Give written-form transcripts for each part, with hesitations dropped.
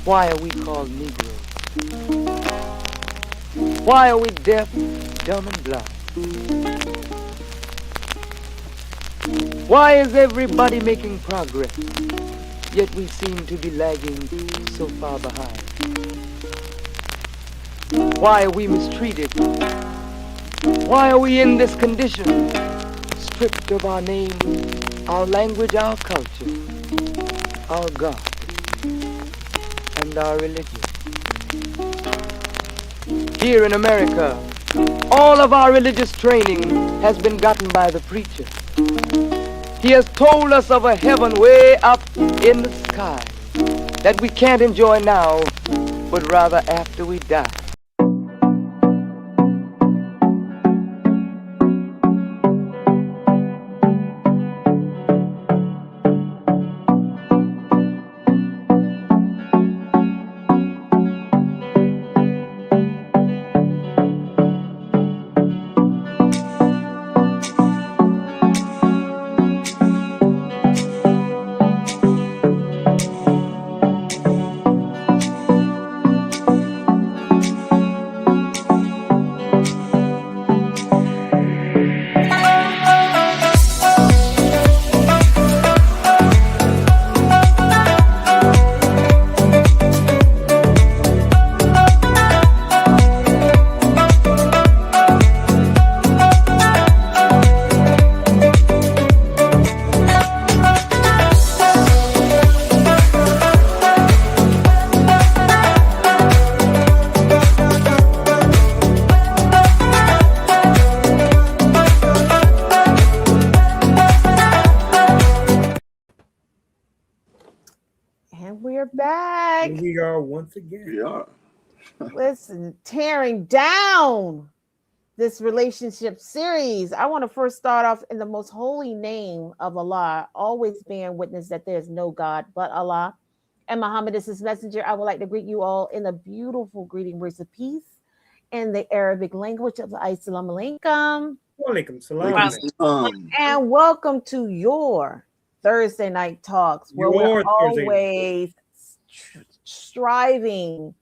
Why are we called Negroes? Why are we deaf, dumb, and blind? Why is everybody making progress, yet we seem to be lagging so far behind? Why are we mistreated? Why are we in this condition, stripped of our name, our language, our culture, our God, and our religion? Here in America, all of our religious training has been gotten by the preacher. He has told us of a heaven way up in the sky that we can't enjoy now, but rather after we die. We are once again. We are. Listen, tearing down this relationship series. I want to first start off in the most holy name of Allah, always bearing witness that there is no God but Allah, and Muhammad is his messenger. I would like to greet you all in the beautiful greeting words of peace in the Arabic language of Assalamu alaikum. Walaikum salam. And welcome to your Thursday night talks, where we're always striving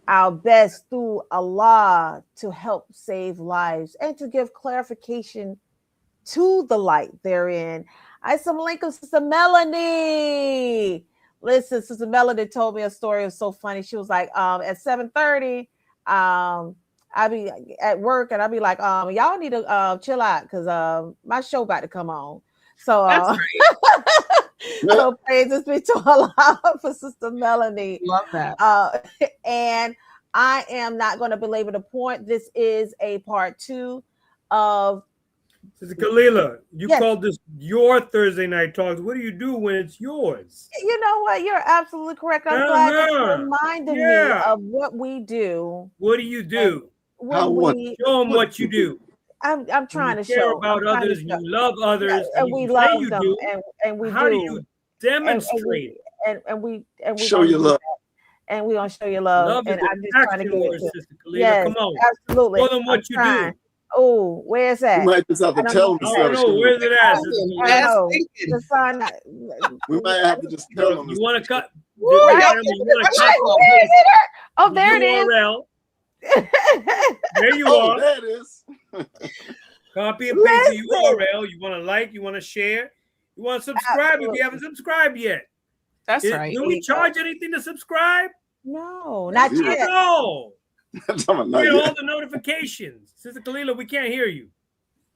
our best through Allah to help save lives and to give clarification to the light therein. Assalamu alaikum, Sister Melanie. Listen, Sister Melanie told me a story. It was so funny. She was like, at 7:30, I'll be at work and I'll be like, y'all need to chill out because my show about to come on. So, so praises be to Allah for Sister Melanie. Love that. And I am not going to belabor the point. This is a part 2 of Sister Kalila, you called this your Thursday night talks. What do you do when it's yours? You know what? You're absolutely correct. I'm glad you reminded me of what we do. What do you do? Show them what you do. I'm trying to care show about others. You love others, and we love them, and we How do you demonstrate? And we show your love. And we're gonna show your love. And I'm just trying to give it to Sister Kalila. Come on, absolutely. Tell them what you do. Oh, where's that? You might just have to tell them. I don't know. Where's it at? We might have to just tell them. You want to cut? Oh, there it is. There you are. There it is. Copy and paste the URL. You want to like? You want to share? You want to subscribe if you haven't subscribed yet? That's right. Do we charge anything to subscribe? No, not yet. No. Get all the notifications. Sister Kalila, we can't hear you.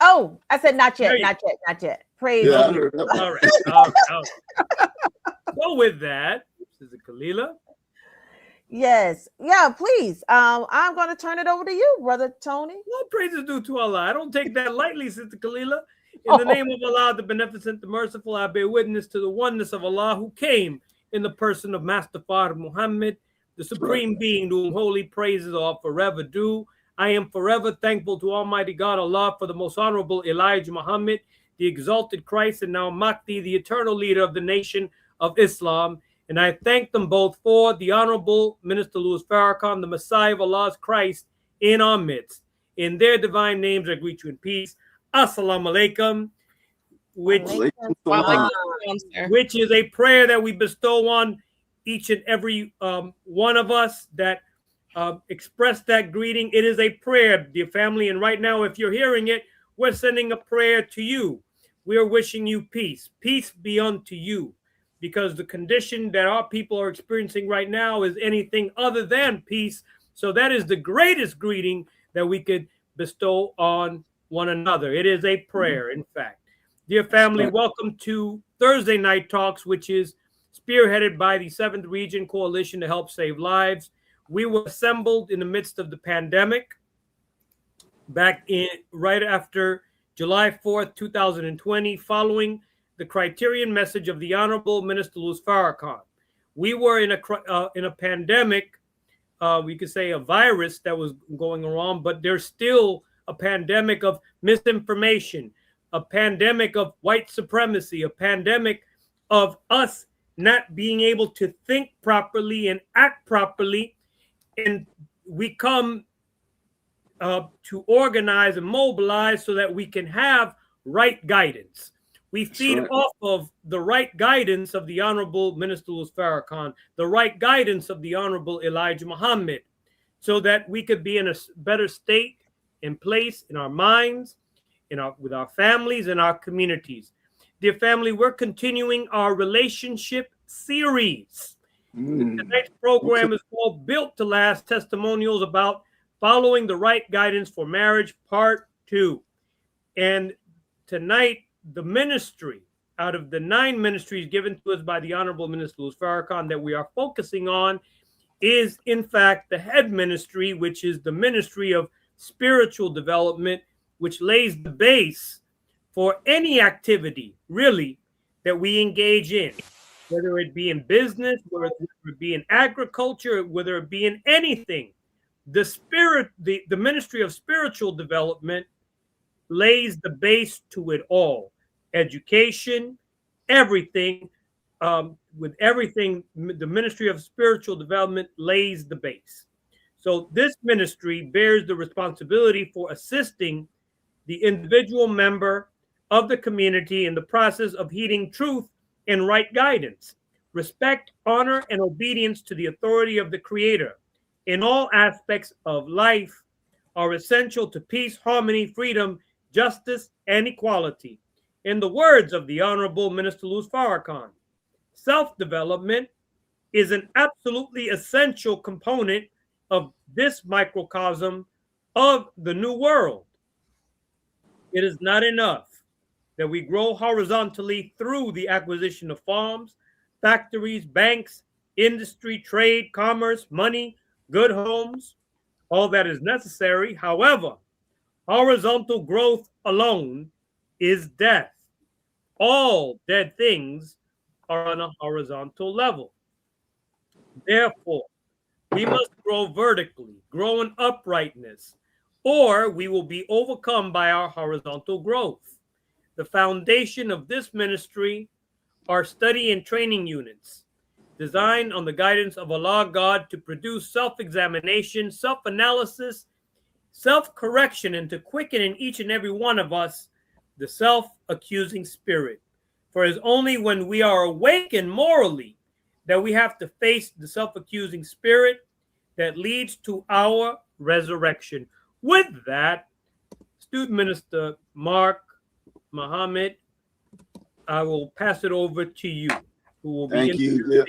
Oh, I said not yet, not yet. Praise God. All right. So with that, Sister Kalila. Yes. Yeah, please. I'm going to turn it over to you, Brother Tony. No praises due to Allah. I don't take that lightly, Sister Kalila. In the name of Allah, the Beneficent, the Merciful, I bear witness to the oneness of Allah who came in the person of Master Fard Muhammad, the Supreme Being, to whom holy praises are forever due. I am forever thankful to Almighty God Allah for the most honorable Elijah Muhammad, the exalted Christ, and now Mahdi, the eternal leader of the nation of Islam. And I thank them both for the Honorable Minister Louis Farrakhan, the Messiah of Allah's Christ, in our midst. In their divine names, I greet you in peace. Assalamu alaikum, which is a prayer that we bestow on each and every one of us that expressed that greeting. It is a prayer, dear family. And right now, if you're hearing it, we're sending a prayer to you. We are wishing you peace. Peace be unto you. Because the condition that our people are experiencing right now is anything other than peace. So that is the greatest greeting that we could bestow on one another. It is a prayer, in fact. Dear family, welcome to Thursday Night Talks, which is spearheaded by the 7th Region Coalition to Help Save Lives. We were assembled in the midst of the pandemic back in right after July 4th, 2020, following the criterion message of the Honorable Minister Louis Farrakhan. We were in a pandemic, we could say a virus that was going around, but there's still a pandemic of misinformation, a pandemic of white supremacy, a pandemic of us not being able to think properly and act properly. And we come to organize and mobilize so that we can have right guidance. We feed off of the right guidance of the Honorable Minister Louis Farrakhan, the right guidance of the Honorable Elijah Muhammad, so that we could be in a better state and place in our minds, with our families and our communities. Dear family, we're continuing our relationship series. Tonight's program is called Built to Last: Testimonials about Following the Right Guidance for Marriage, Part 2. And tonight, the ministry, out of the 9 ministries given to us by the Honorable Minister Louis Farrakhan that we are focusing on, is in fact the head ministry, which is the ministry of spiritual development, which lays the base for any activity, really, that we engage in, whether it be in business, whether it be in agriculture, whether it be in anything. The ministry of spiritual development lays the base to it all. Education, everything, with everything, the ministry of spiritual development lays the base. So this ministry bears the responsibility for assisting the individual member of the community in the process of heeding truth and right guidance. Respect, honor, and obedience to the authority of the Creator in all aspects of life are essential to peace, harmony, freedom, justice, and equality. In the words of the Honorable Minister Louis Farrakhan, self-development is an absolutely essential component of this microcosm of the new world. It is not enough that we grow horizontally through the acquisition of farms, factories, banks, industry, trade, commerce, money, good homes. All that is necessary. However, horizontal growth alone is death. All dead things are on a horizontal level. Therefore, we must grow vertically, grow in uprightness, or we will be overcome by our horizontal growth. The foundation of this ministry are study and training units designed on the guidance of Allah God to produce self-examination, self-analysis, self-correction, and to quicken in each and every one of us the self-accusing spirit. For it is only when we are awakened morally that we have to face the self-accusing spirit that leads to our resurrection. With that, Student Minister Mark Muhammad, I will pass it over to you, who will be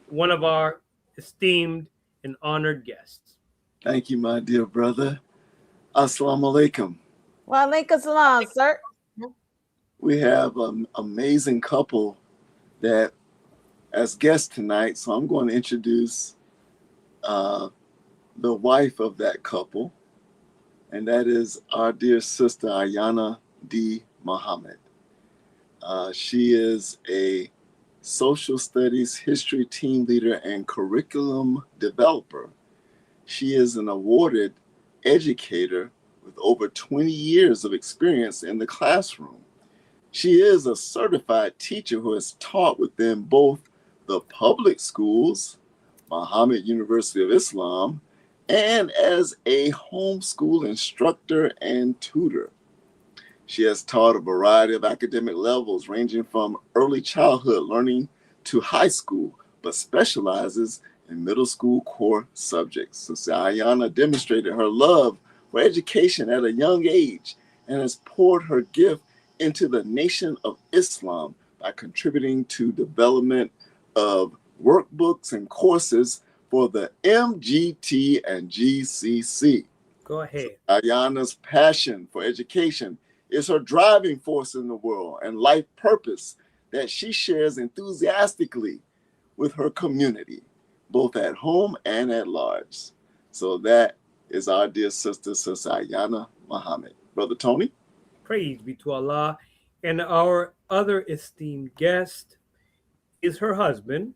one of our esteemed and honored guests. Thank you, my dear brother. Assalamu alaikum. Wa alaikum salam, sir. We have an amazing couple that as guests tonight, so I'm going to introduce the wife of that couple, and that is our dear sister Ayana D. Muhammad. She is a social studies history team leader and curriculum developer. She is an awarded educator with over 20 years of experience in the classroom. She is a certified teacher who has taught within both the public schools, Muhammad University of Islam, and as a homeschool instructor and tutor. She has taught a variety of academic levels ranging from early childhood learning to high school, but specializes in middle school core subjects. Sister Ayana demonstrated her love for education at a young age and has poured her gift into the Nation of Islam by contributing to development of workbooks and courses for the MGT and GCC. Go ahead. Ayana's passion for education is her driving force in the world and life purpose that she shares enthusiastically with her community, both at home and at large. So that is our dear sister, Sister Ayana Muhammad. Brother Tony? Praise be to Allah. And our other esteemed guest is her husband,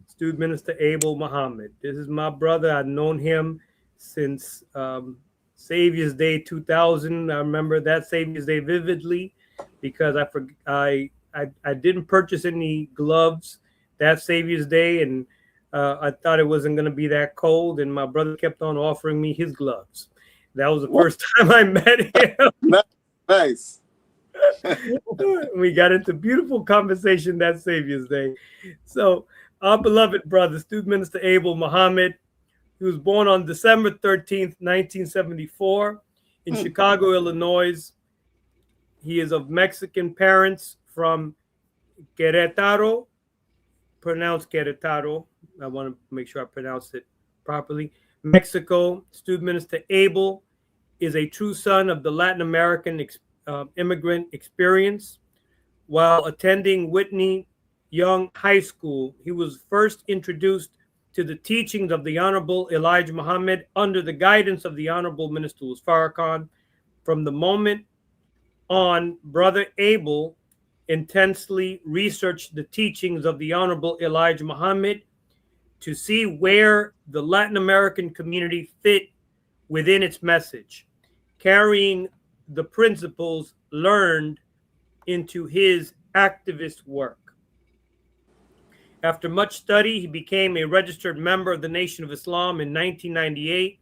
Student Minister Abel Muhammad. This is my brother. I've known him since Savior's Day 2000. I remember that Savior's Day vividly because I didn't purchase any gloves that Savior's Day, and I thought it wasn't going to be that cold, and my brother kept on offering me his gloves. That was the first time I met him. Nice. We got into beautiful conversation that Savior's Day. So our beloved brother, Student Minister Abel Muhammad, he was born on December 13th, 1974 in Chicago, Illinois. He is of Mexican parents from Querétaro, pronounced Querétaro. I want to make sure I pronounce it properly. Mexico. Student Minister Abel is a true son of the Latin American immigrant experience. While attending Whitney Young High School, he was first introduced to the teachings of the Honorable Elijah Muhammad under the guidance of the Honorable Minister Farrakhan. From the moment on, Brother Abel intensely researched the teachings of the Honorable Elijah Muhammad to see where the Latin American community fit within its message, carrying the principles learned into his activist work. After much study, he became a registered member of the Nation of Islam in 1998,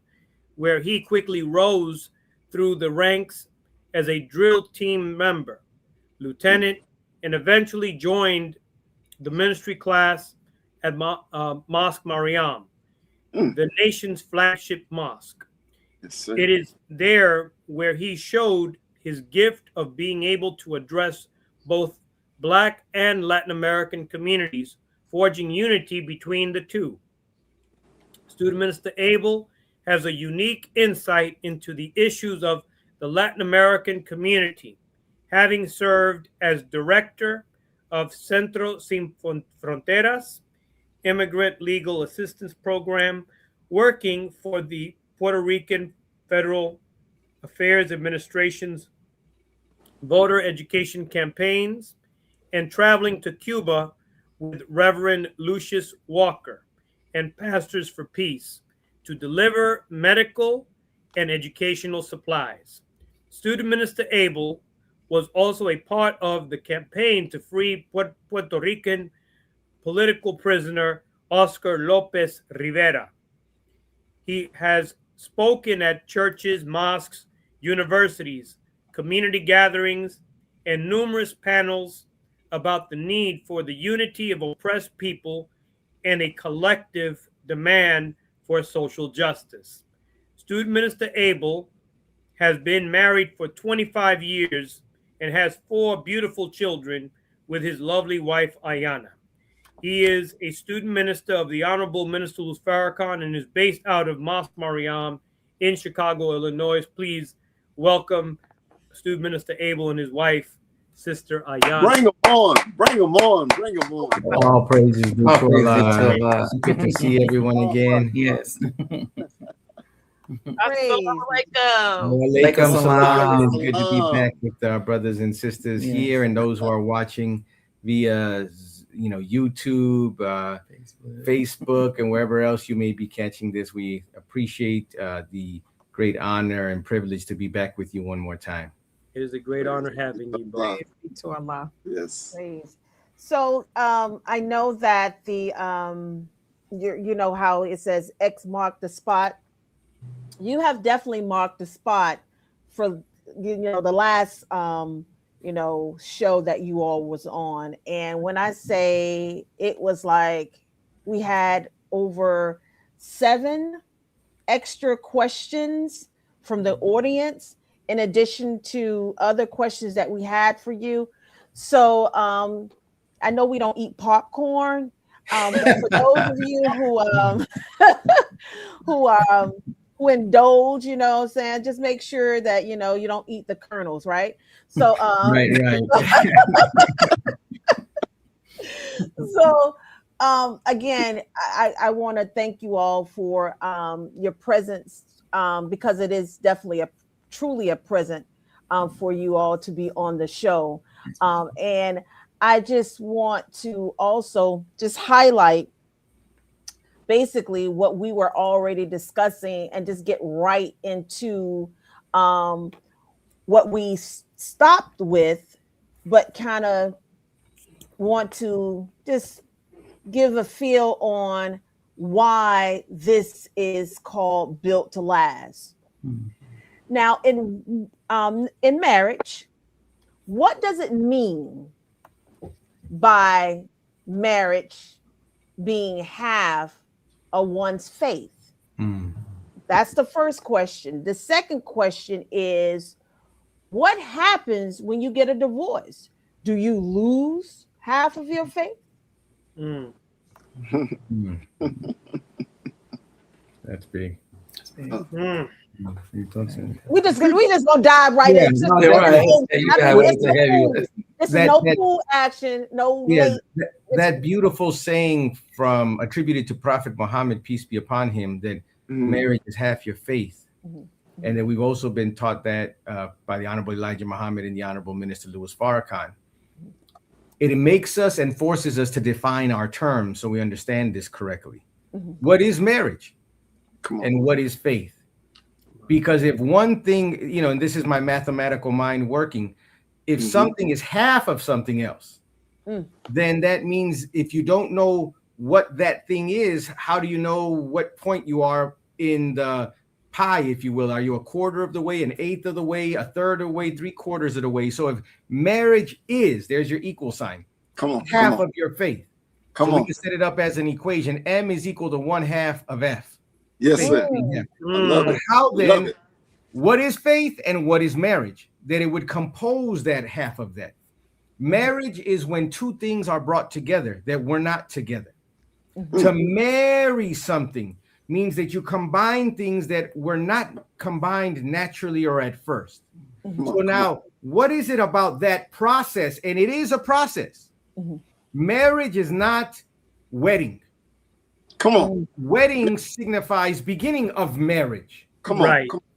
where he quickly rose through the ranks as a drill team member, lieutenant, and eventually joined the ministry class at Mosque Mariam, the nation's flagship mosque. Yes, It is there where he showed his gift of being able to address both Black and Latin American communities, forging unity between the two. Student Minister Abel has a unique insight into the issues of the Latin American community, having served as director of Centro Sin Fronteras Immigrant Legal Assistance Program, working for the Puerto Rican Federal Affairs Administration's voter education campaigns, and traveling to Cuba with Reverend Lucius Walker and Pastors for Peace to deliver medical and educational supplies. Student Minister Abel was also a part of the campaign to free Puerto Rican political prisoner Oscar Lopez Rivera. He has spoken at churches, mosques, universities, community gatherings, and numerous panels about the need for the unity of oppressed people and a collective demand for social justice. Student Minister Abel has been married for 25 years and has 4 beautiful children with his lovely wife, Ayana. He is a student minister of the Honorable Minister Farrakhan and is based out of Mosque Mariam in Chicago, Illinois. Please welcome Student Minister Abel and his wife, Sister Ayana. Bring them on. Bring them on. Bring them on. All praises due All to praises Allah. to Allah. It's good to see everyone again. Yes. Walaikum Walaikum salam. salam. It's good to be back with our brothers and sisters here, and those who are watching via, YouTube, Facebook, and wherever else you may be catching this. We appreciate the great honor and privilege to be back with you one more time. It is a great honor having you, bro. To Allah. Yes. Praise. So I know that the you know how it says X marked the spot. You have definitely marked the spot for the last show that you all was on. And when I say it was like we had over 7 extra questions from the audience, in addition to other questions that we had for you. So I know we don't eat popcorn, but for those of you who who indulge, you know what I'm saying, just make sure that you don't eat the kernels, right? So Right. so again, I want to thank you all for your presence, because it is definitely truly a present for you all to be on the show. And I just want to also just highlight basically what we were already discussing and just get right into what we stopped with, but kind of want to just give a feel on why this is called Built to Last. Now, in marriage, what does it mean by marriage being half of one's faith? That's the first question. The second question is, what happens when you get a divorce? Do you lose half of your faith? That's big. We just gonna dive right into it. This is no pool action, no late. That beautiful saying attributed to Prophet Muhammad, peace be upon him, that marriage is half your faith. And then we've also been taught that by the Honorable Elijah Muhammad and the Honorable Minister Louis Farrakhan. It makes us and forces us to define our terms so we understand this correctly. What is marriage? And what is faith? Because if one thing, and this is my mathematical mind working, if something is half of something else, then that means if you don't know what that thing is, how do you know what point you are in the pie, if you will? Are you a quarter of the way, an eighth of the way, a third of the way, 3/4 of the way? So if marriage is, there's your equal sign, half of your faith. We can set it up as an equation. M is equal to 1/2 of F. Yes, sir. But how then, what is faith and what is marriage? That it would compose that half of that. Marriage is when two things are brought together that were not together. To marry something means that you combine things that were not combined naturally or at first. So now, what is it about that process? And it is a process. Marriage is not wedding. Wedding signifies beginning of marriage.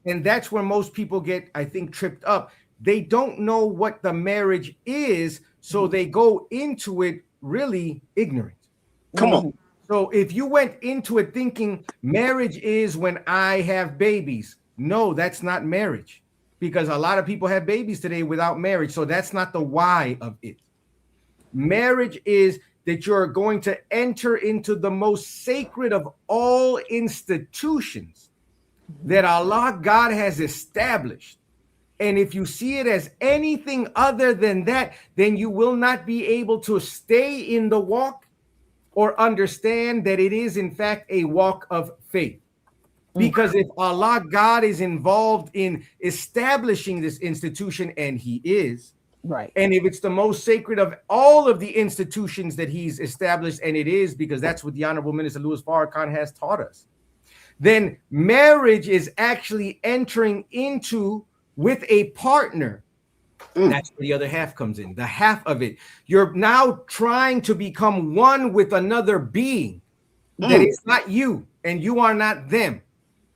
And that's where most people get, I think, tripped up. They don't know what the marriage is, so they go into it really ignorant. So if you went into it thinking marriage is when I have babies, no, that's not marriage, because a lot of people have babies today without marriage. So that's not the why of it. Marriage is that you're going to enter into the most sacred of all institutions that Allah God has established. And if you see it as anything other than that, then you will not be able to stay in the walk or understand that it is in fact a walk of faith. Because if Allah God is involved in establishing this institution, and he is, right, and if it's the most sacred of all of the institutions that he's established, and it is, because that's what the Honorable Minister Louis Farrakhan has taught us, then marriage is actually entering into with a partner. That's where the other half comes in, the half of it. You're now trying to become one with another being that is not you, and you are not them.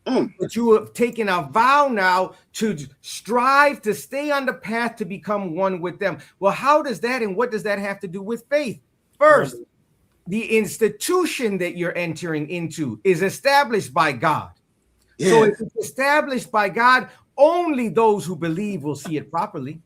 But you have taken a vow now to strive to stay on the path to become one with them. Well, how does that and what does that have to do with faith? First, the institution that you're entering into is established by God. So if it's established by God, only those who believe will see it properly.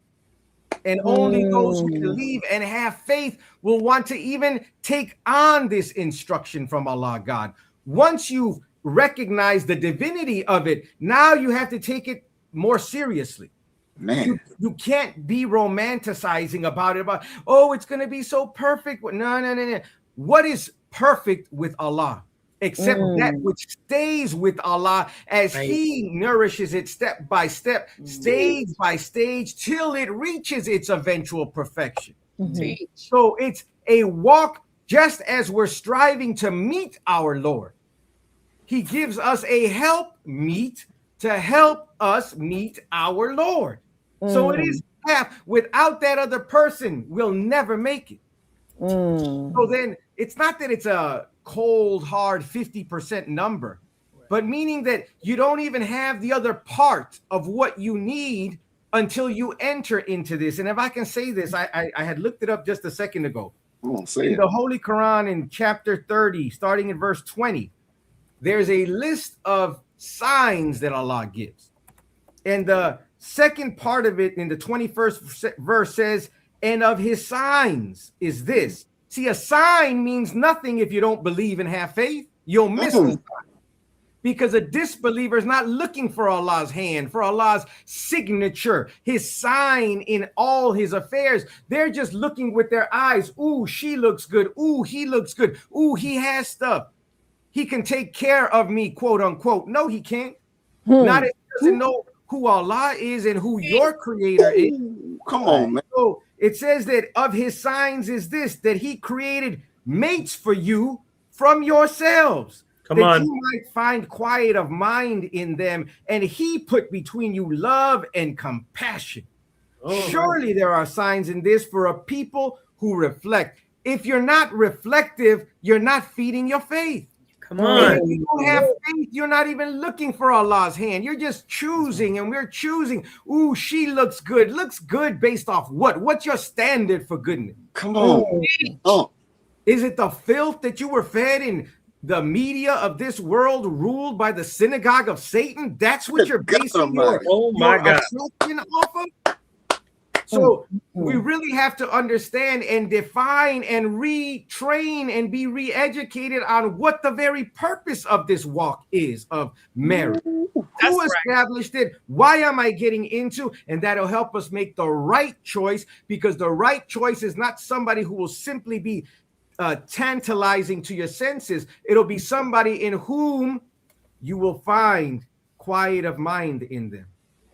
And only those who believe and have faith will want to even take on this instruction from Allah God. Once you've recognized the divinity of it, now you have to take it more seriously. Man, you can't be romanticizing about it, oh, it's going to be so perfect. No. What is perfect with Allah, except that which stays with Allah as He nourishes it step by step, stage by stage, till it reaches its eventual perfection. So it's a walk just as we're striving to meet our Lord. He gives us a help meet to help us meet our Lord. So it is path. Without that other person, we'll never make it. So then it's not that it's a cold, hard 50% number, but meaning that you don't even have the other part of what you need until you enter into this. And if I can say this, I had looked it up just a second ago. In the Holy Quran in chapter 30, starting in verse 20, there's a list of signs that Allah gives. And the second part of it in the 21st verse says, and of his signs is this. See, a sign means nothing if you don't believe and have faith. You'll miss the sign. Because a disbeliever is not looking for Allah's hand, for Allah's signature, his sign in all his affairs. They're just looking with their eyes. Ooh, she looks good. Ooh, he looks good. Ooh, he has stuff. He can take care of me, quote unquote. No, he can't. Not if he doesn't know who Allah is and who your creator is. Come on, man. So it says that of his signs is this, that he created mates for you from yourselves. Come that on. you might find quiet of mind in them, and he put between you love and compassion. Surely there are signs in this for a people who reflect. If you're not reflective, you're not feeding your faith. Come on. If you don't have faith, you're not even looking for Allah's hand. You're just choosing, and we're choosing. Ooh, she looks good. Looks good based off what? What's your standard for goodness? Come on. Oh. Is it the filth that you were fed in the media of this world ruled by the synagogue of Satan? That's what you're basing your assumption off of? So we really have to understand and define and retrain and be re-educated on what the very purpose of this walk is of marriage. Who established it? Why am I getting into? And that'll help us make the right choice, because the right choice is not somebody who will simply be tantalizing to your senses. It'll be somebody in whom you will find quiet of mind in them.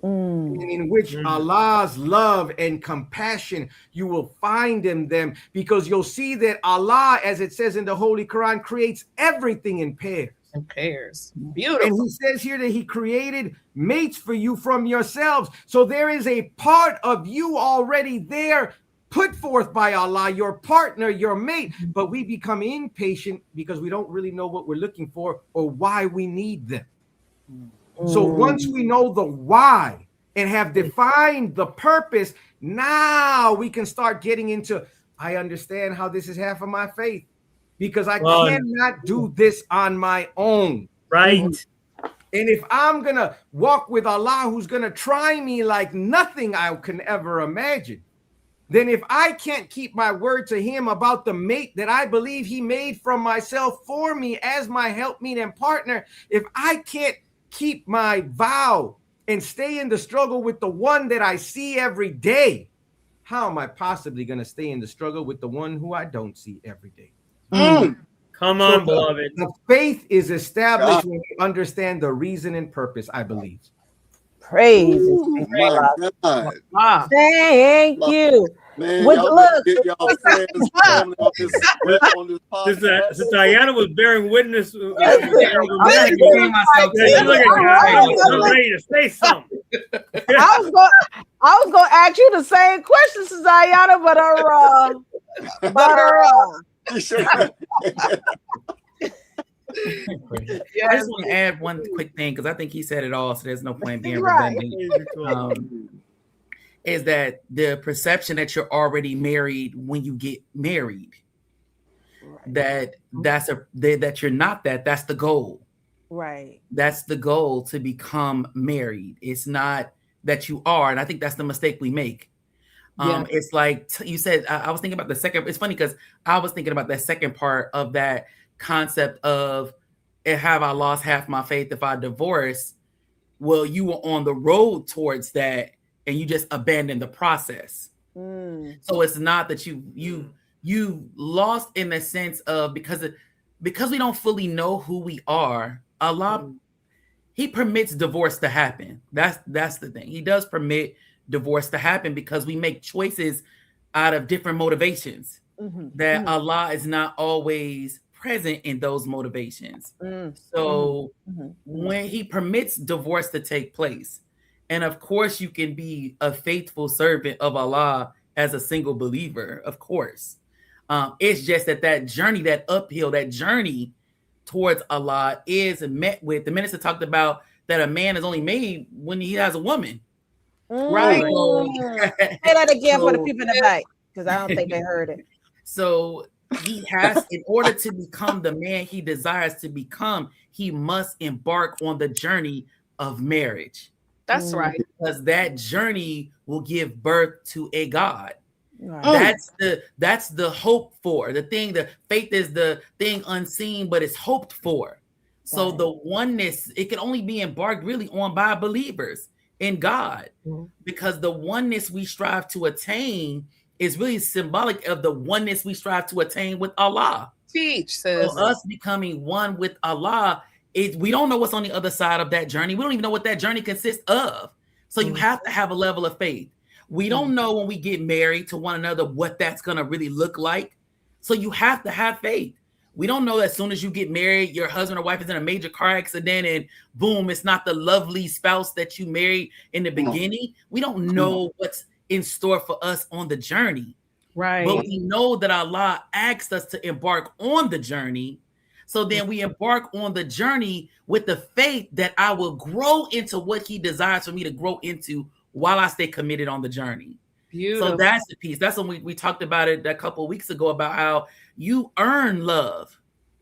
In which Allah's love and compassion you will find in them, because you'll see that Allah, as it says in the Holy Quran, creates everything in pairs. In pairs. Beautiful. And he says here that he created mates for you from yourselves. So there is a part of you already there put forth by Allah, your partner, your mate, but we become impatient because we don't really know what we're looking for or why we need them. So once we know the why and have defined the purpose, now we can start getting into, I understand how this is half of my faith, because I cannot do this on my own. Right. And if I'm going to walk with Allah, who's going to try me like nothing I can ever imagine, then if I can't keep my word to him about the mate that I believe he made from myself for me as my helpmeet and partner, if I can't keep my vow and stay in the struggle with the one that I see every day, how am I possibly going to stay in the struggle with the one who I don't see every day? Come on, beloved. The faith is established when you understand the reason and purpose, I believe. Praise. My God. Wow. Thank you. Man, With y'all look, get y'all friends, family on this podcast. Since Diana was bearing witness, I'm I'm ready to say something. I was gonna ask you the same question, Diana, but Yeah, I just want to add one quick thing, because I think he said it all, so there's no point being redundant. Is that the perception that you're already married when you get married? That you're not that. That's the goal. Right. That's the goal, to become married. It's not that you are, and I think that's the mistake we make. It's like you said. I was thinking about the second. It's funny because I was thinking about that second part of that concept of, have I lost half my faith if I divorce? Well, you were on the road towards that, and you just abandoned the process. So it's not that you you lost in the sense of because we don't fully know who we are. Allah, he permits divorce to happen. That's the thing. He does permit divorce to happen because we make choices out of different motivations. That Allah is not always present in those motivations. So when he permits divorce to take place, and of course you can be a faithful servant of Allah as a single believer, of course. It's just that journey, that uphill, that journey towards Allah is met with, the minister talked about that a man is only made when he has a woman. Right. Say that again for the people in the back, because I don't think they heard it. So he has, in order to become the man he desires to become, he must embark on the journey of marriage. That's right. Because that journey will give birth to a God. Right. That's the hope for the thing. The faith is the thing unseen, but it's hoped for. So the oneness, it can only be embarked really on by believers in God, because the oneness we strive to attain is really symbolic of the oneness we strive to attain with Allah. Teach, says. So us becoming one with Allah, we don't know what's on the other side of that journey. We don't even know what that journey consists of. So you have to have a level of faith. We don't know when we get married to one another what that's going to really look like. So you have to have faith. We don't know as soon as you get married, your husband or wife is in a major car accident and boom, it's not the lovely spouse that you married in the beginning. We don't know what's in store for us on the journey. Right. But we know that Allah asked us to embark on the journey. So then we embark on the journey with the faith that I will grow into what he desires for me to grow into while I stay committed on the journey. Beautiful. So that's the piece. That's when we talked about it a couple of weeks ago about how you earn love.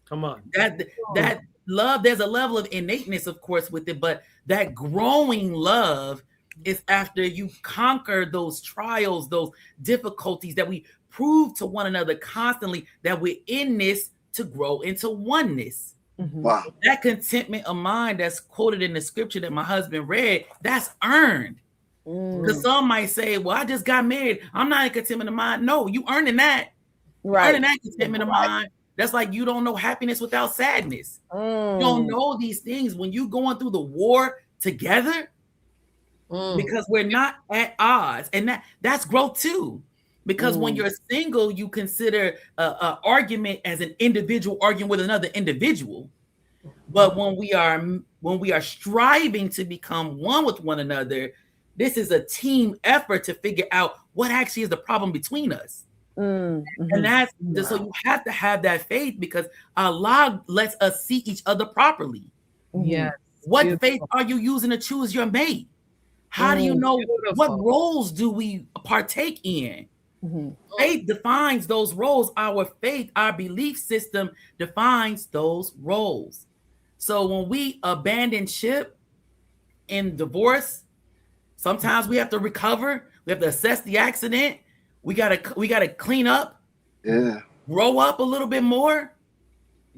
Come on. That love, there's a level of innateness, of course, with it, but that growing love is after you conquer those trials, those difficulties that we prove to one another constantly that we're in this to grow into oneness. Wow. That contentment of mind that's quoted in the scripture that my husband read, that's earned. Because some might say, well, I just got married, I'm not in contentment of mind. No, you earning that. Right. Earning that contentment of mind. That's like you don't know happiness without sadness. You don't know these things when you going through the war together, because we're not at odds. And that's growth too. Because when you're single, you consider an argument as an individual arguing with another individual. But when we are striving to become one with one another, this is a team effort to figure out what actually is the problem between us. And that's so you have to have that faith, because Allah lets us see each other properly. Yes. What faith are you using to choose your mate? How do you know what roles do we partake in? Faith defines those roles. Our faith, our belief system defines those roles. So when we abandon ship in divorce, sometimes we have to recover. We have to assess the accident. We gotta clean up. Yeah. Grow up a little bit more.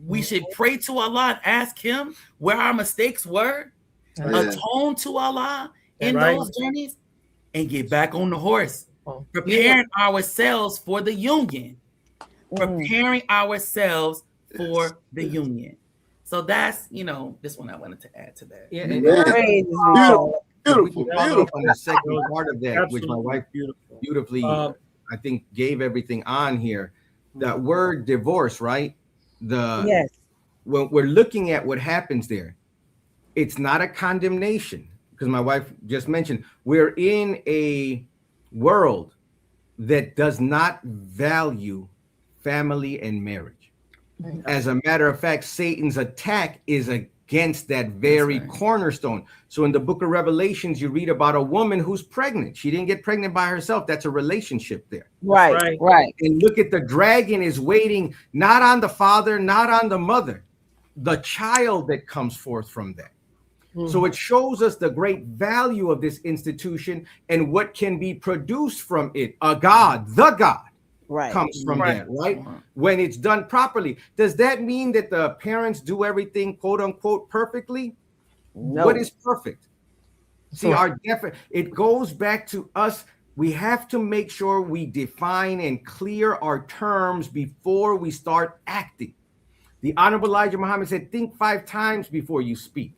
We should pray to Allah and ask Him where our mistakes were. Atone to Allah in those journeys, and get back on the horse. Preparing ourselves for the union. Preparing ourselves for the union. So that's, this one I wanted to add to that. Yeah, Beautiful. On the second part of that, which my wife beautifully, I think, gave everything on here. That word divorce, right? When we're looking at what happens there, it's not a condemnation, because my wife just mentioned we're in a world that does not value family and marriage. As a matter of fact, Satan's attack is against that very cornerstone. So in the book of Revelations, you read about a woman who's pregnant. She didn't get pregnant by herself. That's a relationship there. Right. And look at the dragon is waiting, not on the father, not on the mother, the child that comes forth from that. So it shows us the great value of this institution and what can be produced from it. A God, the God, comes from that, right? When it's done properly. Does that mean that the parents do everything, quote unquote, perfectly? No. What is perfect? See, it goes back to us we have to make sure we define and clear our terms before we start acting. The Honorable Elijah Muhammad said, think 5 times before you speak.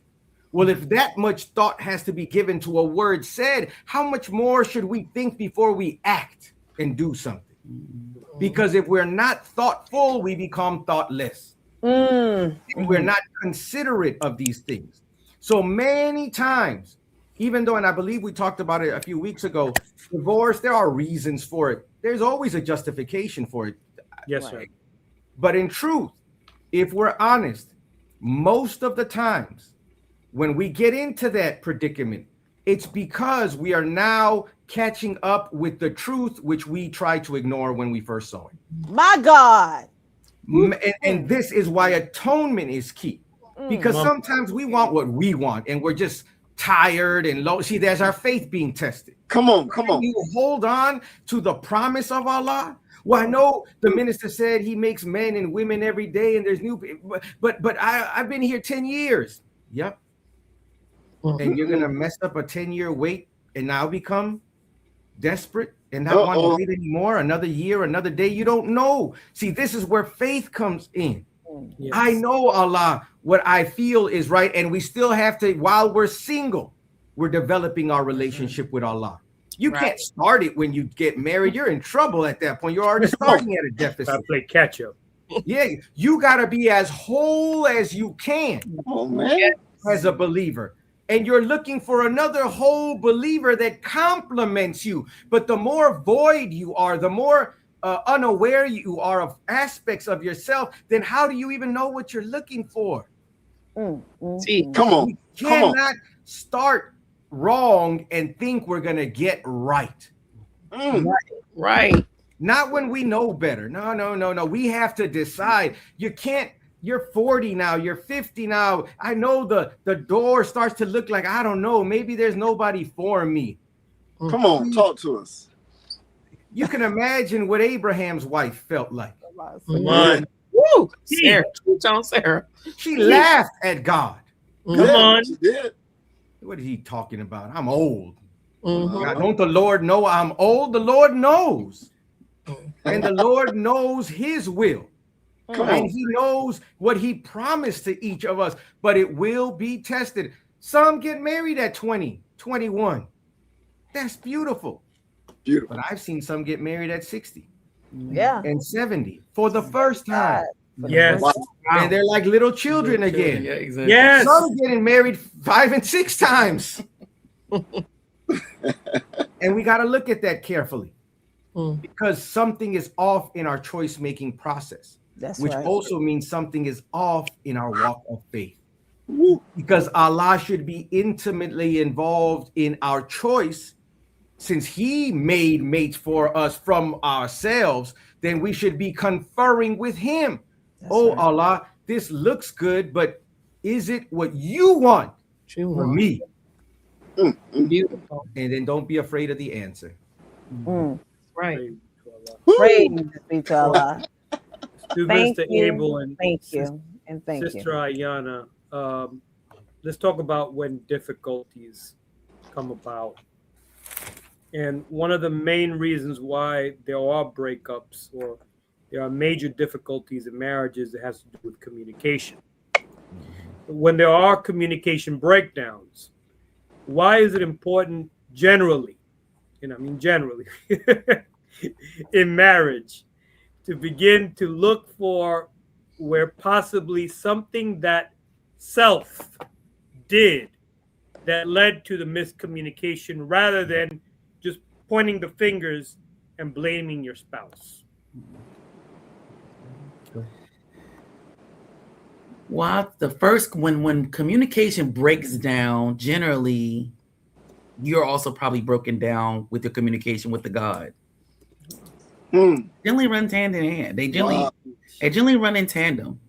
Well, if that much thought has to be given to a word said, how much more should we think before we act and do something? Because if we're not thoughtful, we become thoughtless. We're not considerate of these things. So many times, even though, and I believe we talked about it a few weeks ago, divorce, there are reasons for it. There's always a justification for it. Yes, sir. But in truth, if we're honest, most of the times when we get into that predicament, it's because we are now catching up with the truth, which we tried to ignore when we first saw it. My God. And this is why atonement is key. Because sometimes we want what we want and we're just tired and low. See, there's our faith being tested. Come on. You hold on to the promise of Allah. Well, I know the minister said he makes men and women every day and there's new, but I've been here 10 years. Yep. And you're going to mess up a 10-year wait and now become desperate and not want to wait anymore, another year, another day. You don't know. See, this is where faith comes in. Yes. I know Allah, what I feel is right. And we still have to, while we're single, we're developing our relationship with Allah. You can't start it when you get married. You're in trouble at that point. You're already starting at a deficit. I play catch up. Yeah, you got to be as whole as you can as a believer. And you're looking for another whole believer that complements you. But the more void you are, the more unaware you are of aspects of yourself, then how do you even know what you're looking for? See, come on. We cannot start wrong and think we're going to get right. Right. Not when we know better. No. We have to decide. You can't. You're 40 now, you're 50 now. I know the door starts to look like, I don't know, maybe there's nobody for me. Come on, talk to us. You can imagine what Abraham's wife felt like. Woo! Sarah. She laughed at God. Come on. She did. What is he talking about? I'm old. God, don't the Lord know I'm old? The Lord knows. And the Lord knows his will. And he knows what he promised to each of us, but it will be tested. Some get married at 20, 21. That's beautiful. But I've seen some get married at 60 and 70 for the first time. Yes. And they're like little children again. Yeah, exactly. Yes. Some getting married 5 and 6 times. And we got to look at that carefully because something is off in our choice-making process. Which also means something is off in our walk of faith. Because Allah should be intimately involved in our choice. Since he made mates for us from ourselves, then we should be conferring with him. Allah, this looks good, but is it what you want for me? Beautiful. And then don't be afraid of the answer. Right. Praise be to Allah. To Thank Mr. you. Abel and Thank you. And thank Sister you. Ayana, let's talk about when difficulties come about. And one of the main reasons why there are breakups or there are major difficulties in marriages that has to do with communication. When there are communication breakdowns, why is it important generally, and I mean generally, in marriage, to begin to look for where possibly something that self did that led to the miscommunication rather than just pointing the fingers and blaming your spouse? Well, the first, when communication breaks down, generally, you're also probably broken down with your communication with the God. Generally run hand in hand. They generally run in tandem.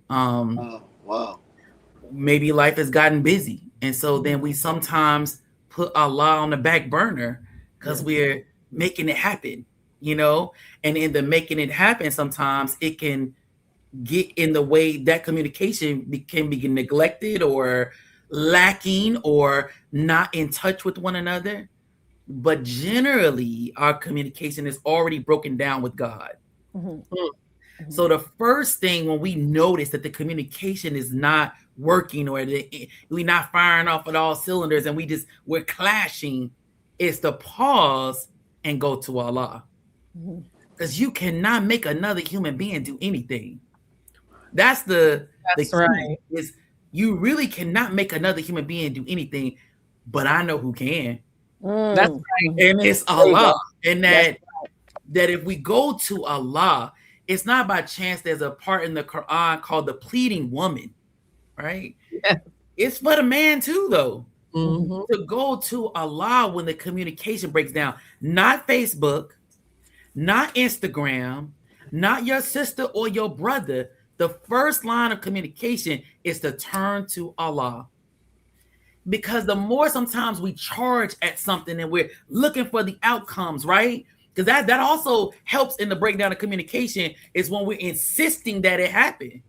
Maybe life has gotten busy, and so then we sometimes put Allah on the back burner because we're making it happen, And in the making it happen, sometimes it can get in the way that communication can be neglected or lacking or not in touch with one another. but generally our communication is already broken down with God. So the first thing when we notice that the communication is not working or we're not firing off at all cylinders and we're clashing, is to pause and go to Allah. Because you cannot make another human being do anything. That's the key, is you really cannot make another human being do anything, but I know who can. That's right. And it's Allah. And that if we go to Allah, it's not by chance there's a part in the Quran called the pleading woman, right? Yeah. It's for the man too, though. Mm-hmm. To go to Allah when the communication breaks down. Not Facebook, not Instagram, not your sister or your brother. The first line of communication is to turn to Allah. Because the more sometimes we charge at something and we're looking for the outcomes, right? Because that also helps in the breakdown of communication, is when we're insisting that it happen.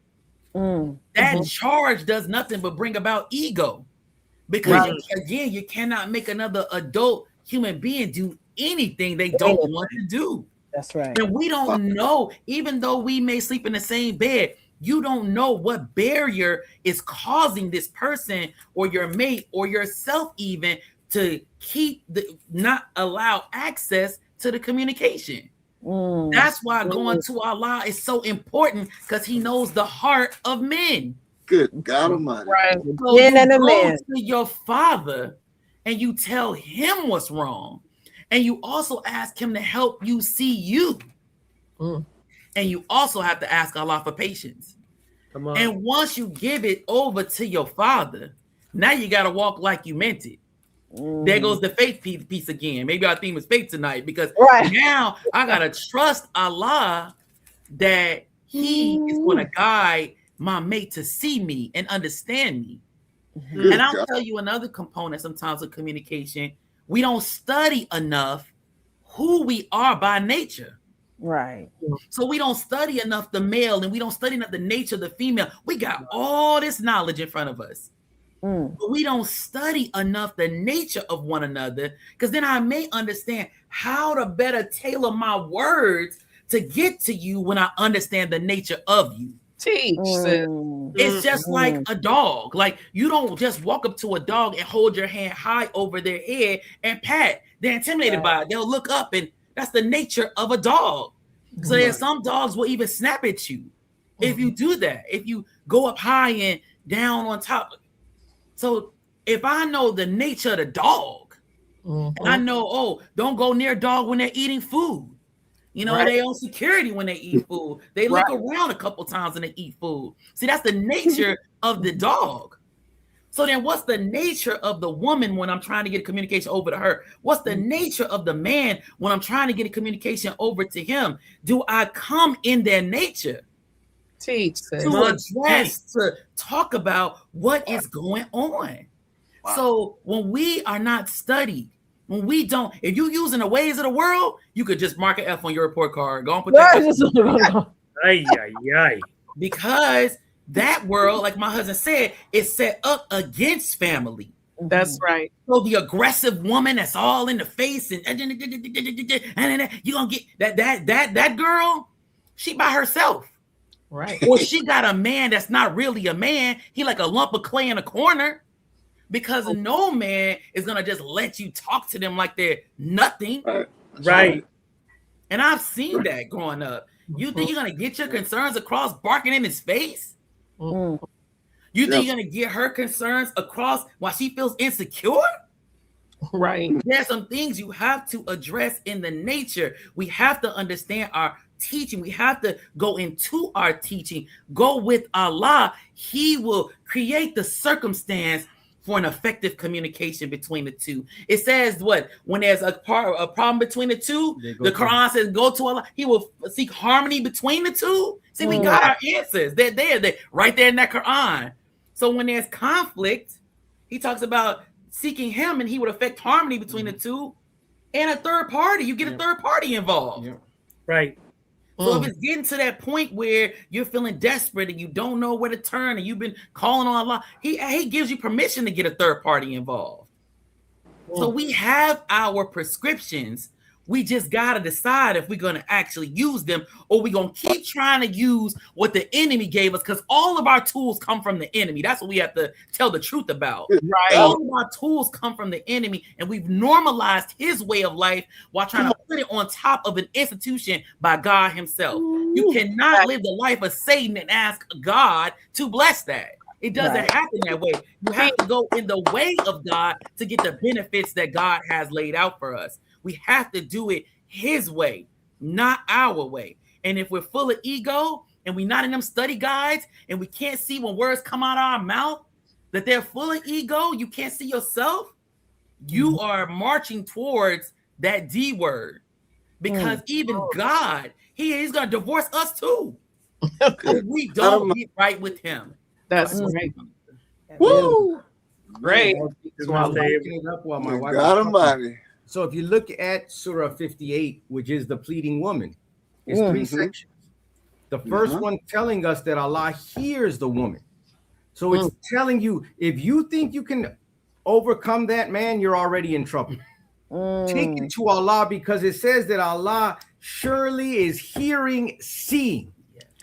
That charge does nothing but bring about ego. Because again, you cannot make another adult human being do anything they don't want to do. That's right. And we don't know, even though we may sleep in the same bed, you don't know what barrier is causing this person or your mate or yourself even to not allow access to the communication. That's why going to Allah is so important, because He knows the heart of men. Good God Almighty. Right. So you go to your Father and you tell Him what's wrong, and you also ask Him to help you see you. And you also have to ask Allah for patience. Come on. And once you give it over to your Father, now you got to walk like you meant it. There goes the faith piece again. Maybe our theme is faith tonight, because now I got to trust Allah that He is going to guide my mate to see me and understand me. And I'll tell you another component sometimes of communication. We don't study enough who we are by nature. Right. So we don't study enough the male, and we don't study enough the nature of the female. We got all this knowledge in front of us. But we don't study enough the nature of one another, because then I may understand how to better tailor my words to get to you when I understand the nature of you. Teach. It's just like a dog. Like, you don't just walk up to a dog and hold your hand high over their head and pat. They're intimidated by it. They'll look up, and that's the nature of a dog. So there's some dogs will even snap at you if you do that. If you go up high and down on top. So if I know the nature of the dog, and I know, don't go near a dog when they're eating food. You know, they on security when they eat food. They look around a couple times when they eat food. See, that's the nature of the dog. So then what's the nature of the woman when I'm trying to get communication over to her? What's the nature of the man when I'm trying to get a communication over to him? Do I come in their nature? Teach. To address, to talk about what is going on. So when we are not studied, when we don't, if you're using the ways of the world, you could just mark an F on your report card. Go and put that. Because that world, like my husband said, is set up against family. That's right. So the aggressive woman that's all in the face, and you're gonna get that girl, she by herself. Right. Or she got a man that's not really a man. He like a lump of clay in a corner. Because no man is gonna just let you talk to them like they're nothing. Right. And I've seen that growing up. You think you're gonna get your concerns across barking in his face? You think you're gonna get her concerns across while she feels insecure? Right. There's some things you have to address in the nature. We have to understand our teaching. We have to go into our teaching. Go with Allah. He will create the circumstance for an effective communication between the two. It says what? When there's a problem between the two, the Quran says go to Allah. He will seek harmony between the two. See, we got our answers. They're there. They're right there in that Quran. So when there's conflict, he talks about seeking him, and he would affect harmony between the two. And a third party. You get a third party involved. Right. So if it's getting to that point where you're feeling desperate and you don't know where to turn, and you've been calling on Allah, he gives you permission to get a third party involved. So we have our prescriptions. We just got to decide if we're going to actually use them, or we're going to keep trying to use what the enemy gave us, because all of our tools come from the enemy. That's what we have to tell the truth about. Right. All of our tools come from the enemy, and we've normalized his way of life while trying to put it on top of an institution by God himself. You cannot live the life of Satan and ask God to bless that. It doesn't happen that way. You have to go in the way of God to get the benefits that God has laid out for us. We have to do it his way, not our way. And if we're full of ego and we're not in them study guides and we can't see when words come out of our mouth that they're full of ego, you can't see yourself, you are marching towards that D word. Because even God, he's going to divorce us too. If we don't get right with him. That's right. Woo! Great. God Almighty. So if you look at Surah 58, which is the pleading woman, it's 3 sections. The first one telling us that Allah hears the woman. So it's telling you, if you think you can overcome that, man, you're already in trouble. Take it to Allah, because it says that Allah surely is hearing, seeing.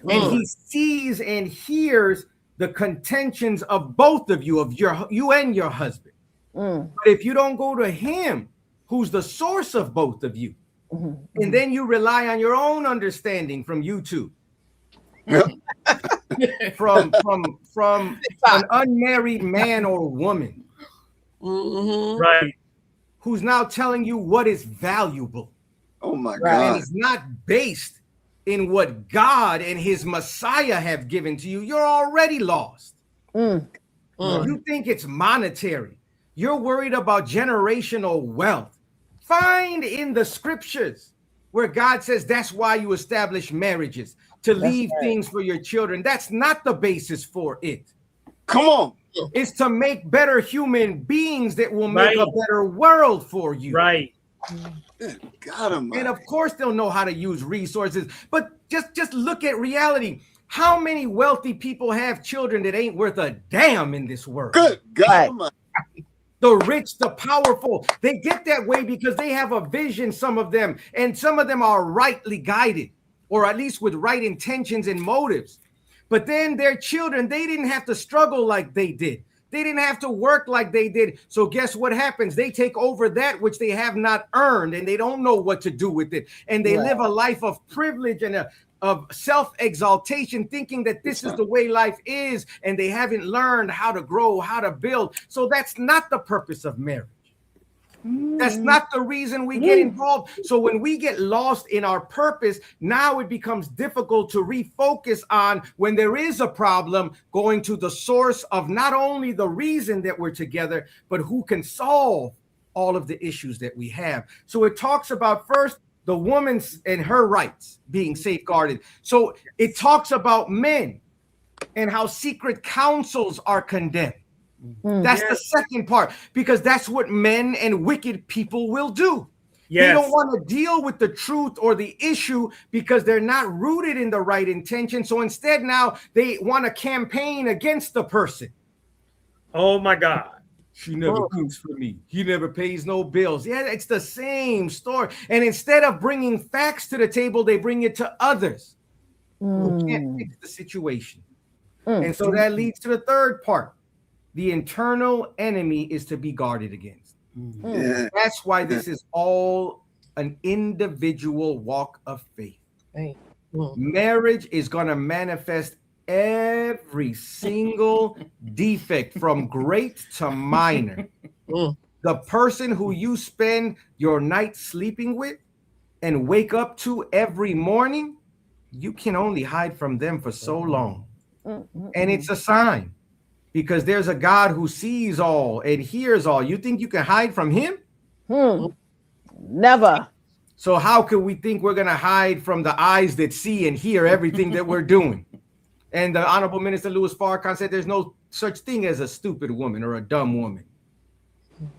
And he sees and hears the contentions of both of you, of you and your husband. But if you don't go to him, who's the source of both of you, and then you rely on your own understanding from YouTube, from an unmarried man or woman, Right. who's now telling you what is valuable. Oh my And God. it's not based in what God and his Messiah have given to you. You're already lost. You think it's monetary. You're worried about generational wealth. Find in the scriptures where God says that's why you establish marriages, to leave things for your children. That's not the basis for it. Come on. It's to make better human beings that will make a better world for you. Right. God Almighty. And of course they'll know how to use resources, but just look at reality. How many wealthy people have children that ain't worth a damn in this world? Good God Almighty. The rich, the powerful, they get that way because they have a vision, some of them, and some of them are rightly guided, or at least with right intentions and motives. But then their children, they didn't have to struggle like they did. They didn't have to work like they did. So guess what happens? They take over that which they have not earned, and they don't know what to do with it. And they live a life of privilege and of self-exaltation, thinking that this is the way life is, and they haven't learned how to grow, how to build. So that's not the purpose of marriage. That's not the reason we get involved. So when we get lost in our purpose, now it becomes difficult to refocus on, when there is a problem, going to the source of not only the reason that we're together, but who can solve all of the issues that we have. So it talks about first the woman's and her rights being safeguarded. So it talks about men and how secret councils are condemned. That's the second part, because that's what men and wicked people will do. They don't want to deal with the truth or the issue because they're not rooted in the right intention. So instead now they want to campaign against the person. Oh my God. She never cooks for me. He never pays no bills. Yeah, it's the same story. And instead of bringing facts to the table, they bring it to others who can't fix the situation. And so that leads to the third part. The internal enemy is to be guarded against. That's why this is all an individual walk of faith. Marriage is going to manifest every single defect from great to minor. The person who you spend your night sleeping with and wake up to every morning, you can only hide from them for so long. And it's a sign, because there's a God who sees all and hears all. You think you can hide from him? Never. So how can we think we're going to hide from the eyes that see and hear everything that we're doing? And the Honorable Minister Louis Farrakhan said there's no such thing as a stupid woman or a dumb woman.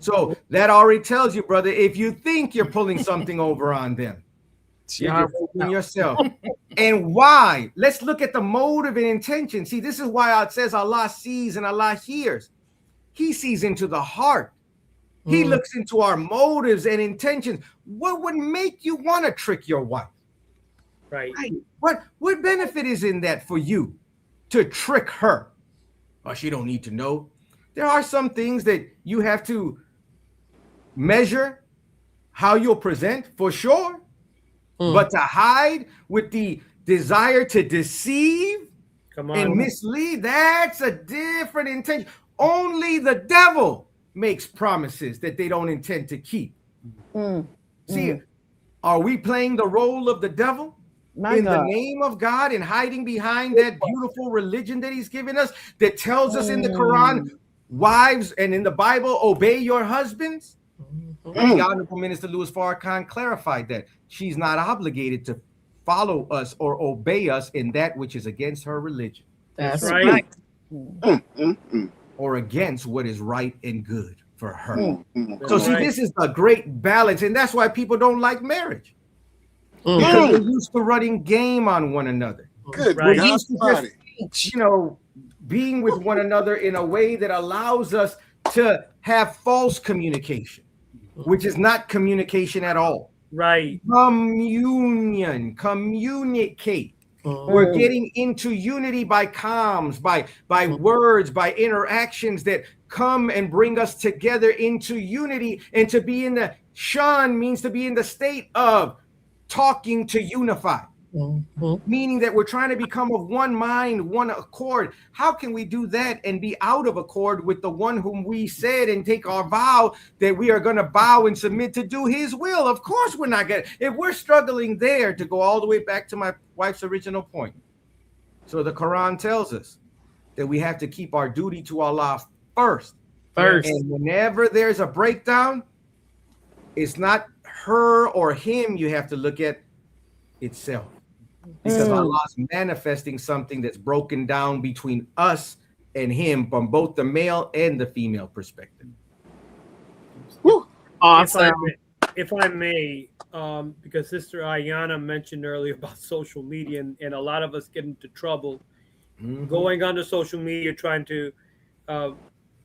So that already tells you, brother, if you think you're pulling something over on them, you're fooling yourself. And why? Let's look at the motive and intention. See, this is why it says Allah sees and Allah hears. He sees into the heart. He looks into our motives and intentions. What would make you want to trick your wife? Right. What benefit is in that for you to trick her? Oh, she don't need to know. There are some things that you have to measure how you'll present for sure. But to hide with the desire to deceive and mislead, that's a different intention. Only the devil makes promises that they don't intend to keep. See, are we playing the role of the devil the name of God and hiding behind that beautiful religion that he's given us that tells us in the Quran, wives, and in the Bible, obey your husbands? The Honorable Minister Louis Farrakhan clarified that she's not obligated to follow us or obey us in that which is against her religion. That's right. Or against what is right and good for her. So see, this is a great balance, and that's why people don't like marriage. Because we're used to running game on one another. We're used to just, being with one another in a way that allows us to have false communication, which is not communication at all. Right. Communicate. We're getting into unity by comms, by words, by interactions that come and bring us together into unity. And to be in the shun means to be in the state of talking to unify, meaning that we're trying to become of one mind, one accord. How can we do that and be out of accord with the one whom we said and take our vow that we are going to bow and submit to do his will? Of course we're not going to. If we're struggling there, to go all the way back to my wife's original point. So the Quran tells us that we have to keep our duty to Allah first. And whenever there's a breakdown, it's not her or him you have to look at, itself. Because Allah's manifesting something that's broken down between us and him from both the male and the female perspective. Awesome. If I may, because Sister Ayana mentioned earlier about social media, and a lot of us get into trouble going onto social media trying to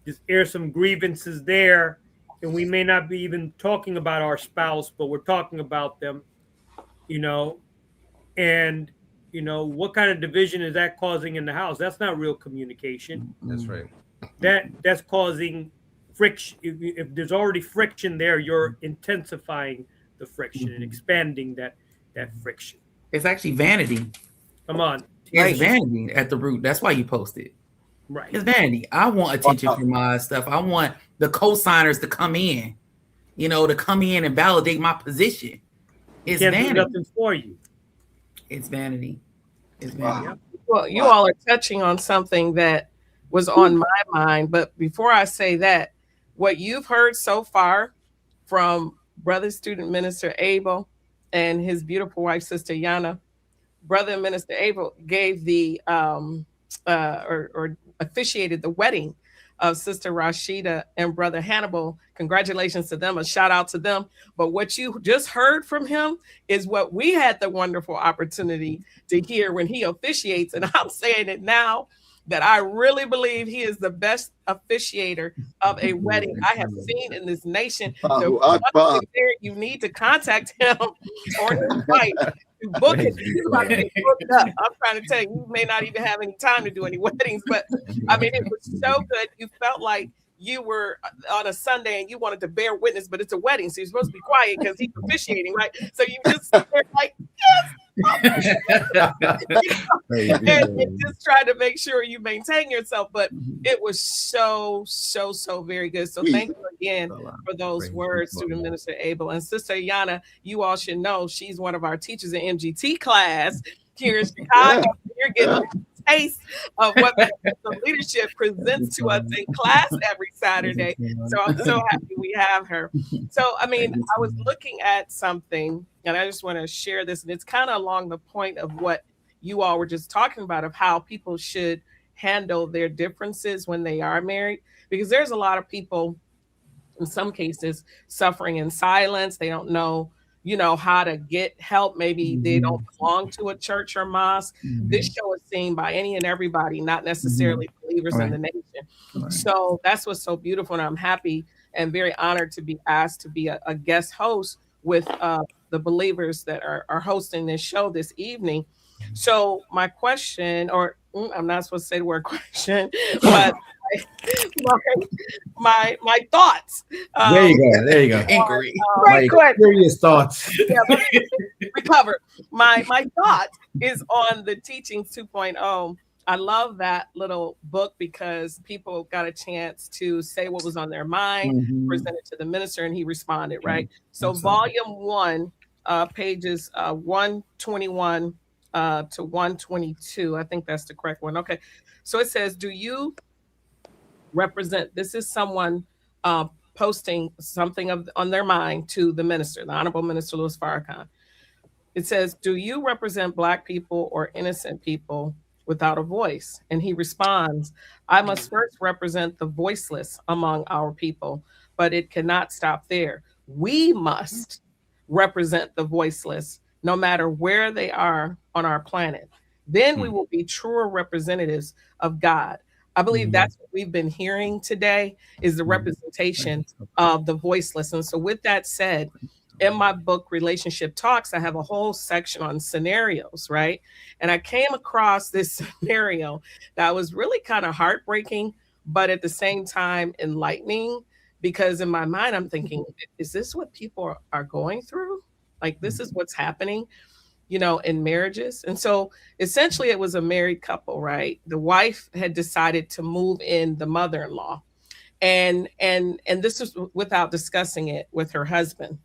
just air some grievances there, and we may not be even talking about our spouse, but we're talking about them, and what kind of division is that causing in the house? That's not real communication. That's right. That's causing friction. If there's already friction there, you're intensifying the friction and expanding that friction. It's actually vanity. Come on. It's vanity at the root. That's why you post it. Right. It's vanity. I want attention for my stuff. I want the co-signers to come in, to come in and validate my position. It's Can't vanity. do nothing for you. It's vanity. It's vanity. Wow. Well, you all are touching on something that was on my mind. But before I say that, what you've heard so far from Brother Student Minister Abel and his beautiful wife, Sister Yana, Brother Minister Abel gave the or officiated the wedding of Sister Rashida and Brother Hannibal. Congratulations to them, a shout out to them. But what you just heard from him is what we had the wonderful opportunity to hear when he officiates. And I'm saying it now that I really believe he is the best officiator of a wedding I have seen in this nation. So you need to contact him or his wife to book it. He's about to get booked up. I'm trying to tell you, you may not even have any time to do any weddings, but I mean, it was so good. You felt like you were on a Sunday and you wanted to bear witness, but it's a wedding, so you're supposed to be quiet because he's officiating, right? So you just sit there like, yes. and just try to make sure you maintain yourself, but it was so very good. So thank you again for those words, Student Minister Abel. And Sister Yana, you all should know she's one of our teachers in MGT class here in Chicago. You're getting a taste of what the leadership presents to us in class every Saturday. So I'm so happy we have her. So I mean, I was looking at something and I just want to share this, and it's kind of along the point of what you all were just talking about, of how people should handle their differences when they are married, because there's a lot of people in some cases suffering in silence. They don't know how to get help. Maybe they don't belong to a church or mosque. This show is seen by any and everybody, not necessarily believers in the nation. So that's what's so beautiful. And I'm happy and very honored to be asked to be a guest host with the believers that are hosting this show this evening. So my question, or I'm not supposed to say the word question, but my thoughts. There you go. There you go. Inquiry. Great question. Curious thoughts. Yeah, let me recover. My thought is on the Teachings 2.0. I love that little book because people got a chance to say what was on their mind, present it to the minister, and he responded, right? So Absolutely. volume 1, pages 121 to 122. I think that's the correct one. Okay. So it says, do you represent, this is someone posting something on their mind to the minister, the Honorable Minister Louis Farrakhan. It says, do you represent Black people or innocent people without a voice? And he responds, I must first represent the voiceless among our people, but it cannot stop there. We must represent the voiceless no matter where they are on our planet. Then we will be truer representatives of God. I believe that's what we've been hearing today, is the representation of the voiceless. And so with that said, in my book, Relationship Talks, I have a whole section on scenarios, right? And I came across this scenario that was really kind of heartbreaking, but at the same time enlightening, because in my mind, I'm thinking, is this what people are going through? Like, this is what's happening, you know, in marriages. And so essentially it was a married couple, right? The wife had decided to move in the mother-in-law. And this was without discussing it with her husband.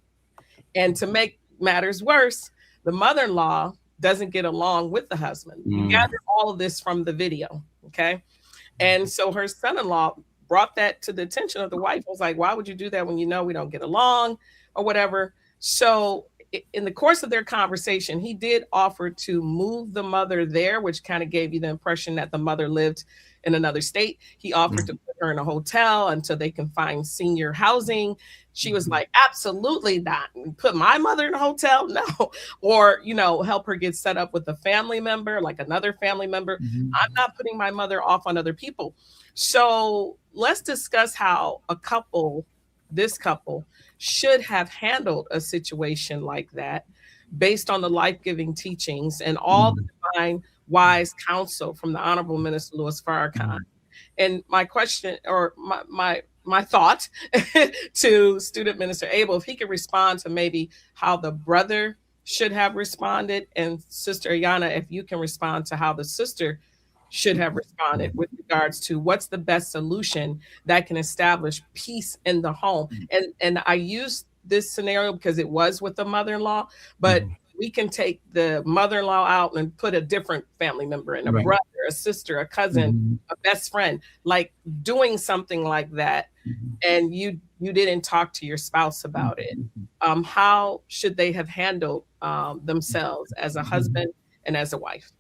And to make matters worse, the mother-in-law doesn't get along with the husband. You gather all of this from the video, okay? And so her son-in-law brought that to the attention of the wife. I was like, why would you do that when you know we don't get along or whatever? So in the course of their conversation, he did offer to move the mother there, which kind of gave you the impression that the mother lived in another state. He offered to put her in a hotel until they can find senior housing. She was like, absolutely not. Put my mother in a hotel? No. Or, you know, help her get set up with a family member, like another family member. I'm not putting my mother off on other people. So let's discuss how this couple should have handled a situation like that based on the life-giving teachings and all the divine wise counsel from the Honorable Minister Louis Farrakhan. And my question, or my thought to Student Minister Abel, if he could respond to maybe how the brother should have responded, and Sister Ayana, if you can respond to how the sister should have responded with regards to what's the best solution that can establish peace in the home. And I use this scenario because it was with the mother-in-law, but we can take the mother-in-law out and put a different family member in, a brother, a sister, a cousin, a best friend, like doing something like that. And you didn't talk to your spouse about it. How should they have handled themselves as a husband and as a wife?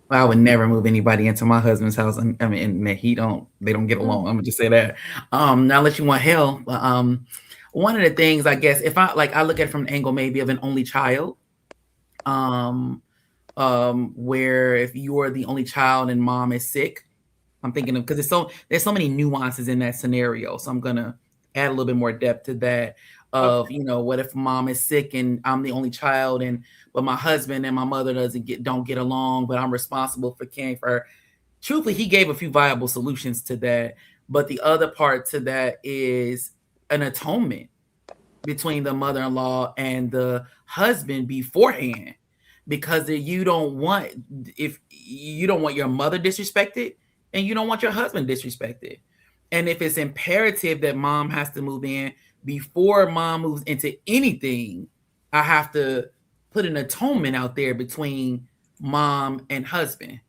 I would never move anybody into my husband's house. I mean, they don't get along. I'm gonna just say that. Not unless you want hell. One of the things, I guess, if I look at it from an angle maybe of an only child, where if you are the only child and mom is sick, I'm thinking of, because there's so many nuances in that scenario. So I'm gonna add a little bit more depth to that. Of, you know, what if mom is sick and I'm the only child, but my husband and my mother don't get along, but I'm responsible for caring for her. Truthfully, he gave a few viable solutions to that. But the other part to that is an atonement between the mother-in-law and the husband beforehand, because you don't want your mother disrespected and you don't want your husband disrespected. And if it's imperative that mom has to move in before mom moves into anything, I have to put an atonement out there between mom and husband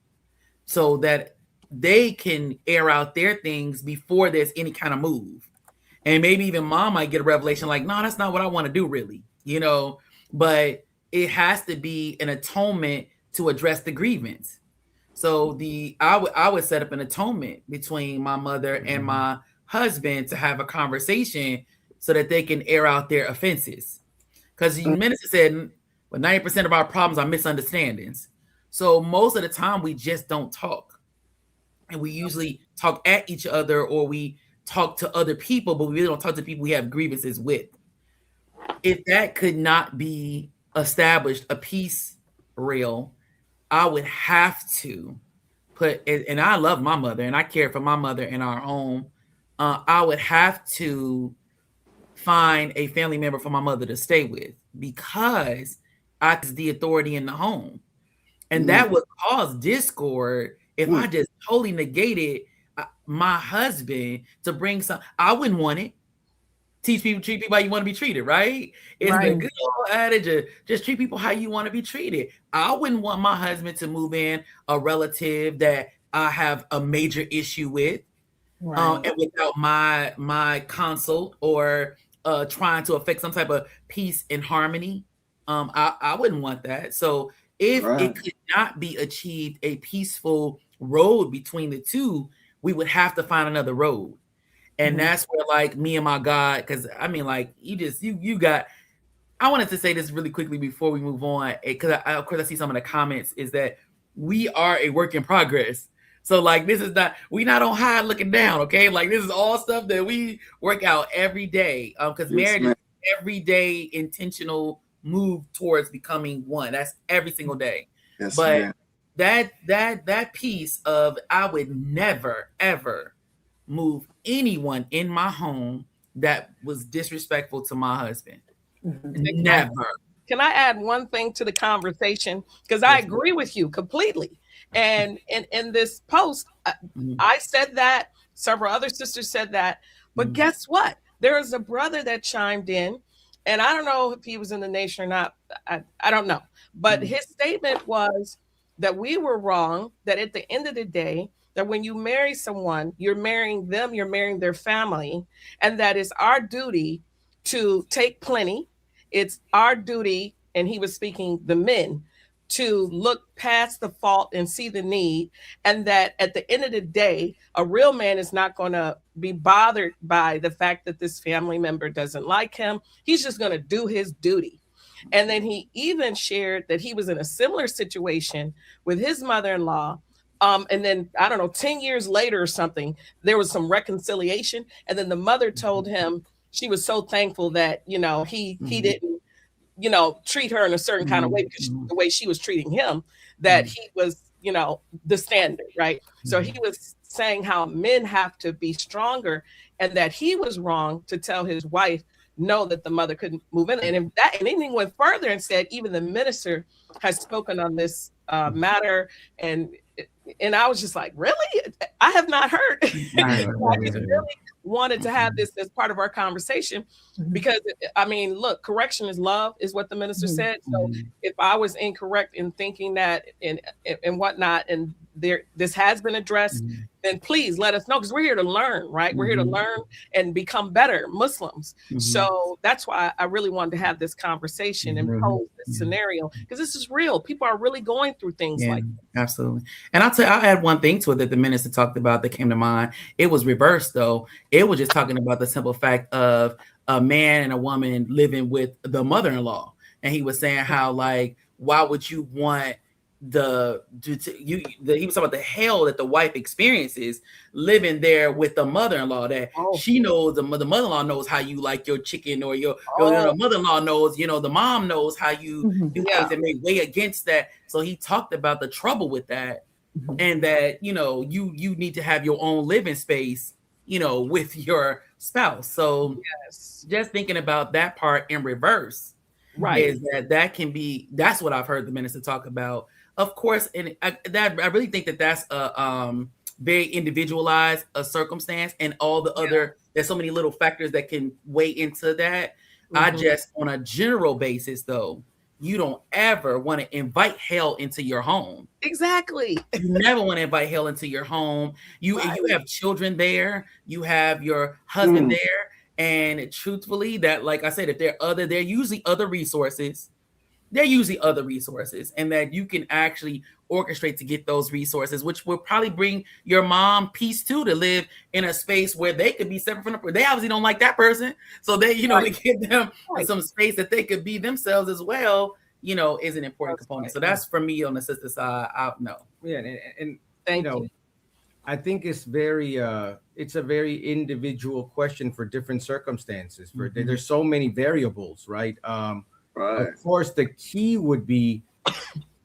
so that they can air out their things before there's any kind of move. And maybe even mom might get a revelation like, no, that's not what I want to do really, you know, but it has to be an atonement to address the grievance. So I would set up an atonement between my mother and my husband to have a conversation so that they can air out their offenses. Because the minister said, well, 90% of our problems are misunderstandings. So most of the time we just don't talk. And we usually talk at each other, or we talk to other people, but we really don't talk to people we have grievances with. If that could not be established, a peace rail, I would have to put, and I love my mother and I care for my mother in our home. I would have to find a family member for my mother to stay with, because I was the authority in the home. And that would cause discord if I just totally negated my husband to bring some. I wouldn't want it. Teach people, treat people how you want to be treated, right? It's the good old adage of just treat people how you want to be treated. I wouldn't want my husband to move in a relative that I have a major issue with, and without my consult or trying to affect some type of peace and harmony. I wouldn't want that. So if it could not be achieved a peaceful road between the two, we would have to find another road. And that's where, like, me and my God, because I mean, like, you got, I wanted to say this really quickly before we move on, because of course I see some of the comments, is that we are a work in progress. So, like, this is not, we not on high looking down, okay? Like, this is all stuff that we work out every day, because marriage is everyday intentional move towards becoming one. That's every single day. Yes, but that piece of, I would never ever move anyone in my home that was disrespectful to my husband. Never. Can I add one thing to the conversation? Because I agree with you completely. And in this post, I said that, several other sisters said that, but guess what? There is a brother that chimed in, and I don't know if he was in the nation or not. I don't know. But his statement was that we were wrong, that at the end of the day, that when you marry someone, you're marrying them, you're marrying their family, and that it's our duty to take plenty. It's our duty, and he was speaking the men, to look past the fault and see the need, and that at the end of the day, a real man is not going to be bothered by the fact that this family member doesn't like him. He's just going to do his duty. And then he even shared that he was in a similar situation with his mother-in-law. And then, I don't know, 10 years later or something, there was some reconciliation. And then the mother told him she was so thankful that, he didn't, treat her in a certain kind of way, because the way she was treating him, that he was, the standard, right? So he was saying how men have to be stronger, and that he was wrong to tell his wife, no, that the mother couldn't move in. And if that, and then he went further and said, even the minister has spoken on this matter. And I was just like, really? I have not heard. I just really wanted to have this as part of our conversation, because, I mean, look, correction is love, is what the minister said. So if I was incorrect in thinking that and whatnot, and this has been addressed, then please let us know, because we're here to learn, right? We're here to learn and become better Muslims. So that's why I really wanted to have this conversation and pose this scenario, because this is real. People are really going through things like this. Absolutely. And I'll add one thing to it that the minister talked about that came to mind. It was reversed, though. It was just talking about the simple fact of a man and a woman living with the mother-in-law. And he was saying how, like, why would you want he was talking about the hell that the wife experiences living there with the mother-in-law, that she knows, the mother-in-law knows how you like your chicken, or your mother-in-law knows, the mom knows how you do things that may weigh against that. So he talked about the trouble with that, and that, you need to have your own living space, with your spouse. So just thinking about that part in reverse, right, is that can be, that's what I've heard the minister talk about. Of course, and I really think that that's a very individualized circumstance, and all the other, there's so many little factors that can weigh into that. I just, on a general basis, though, you don't ever want to invite hell into your home. Exactly. You never want to invite hell into your home. You have children there, you have your husband there, and truthfully, that, like I said, if there are usually other resources. They're usually other resources, and that you can actually orchestrate to get those resources, which will probably bring your mom peace too, to live in a space where they could be separate from the person. They obviously don't like that person. So they, to give them some space that they could be themselves as well, is an important component. So that's for me on the sister side. I know. Yeah. And thank you. I think it's a very individual question for different circumstances. There's so many variables, right? Right. Of course, the key would be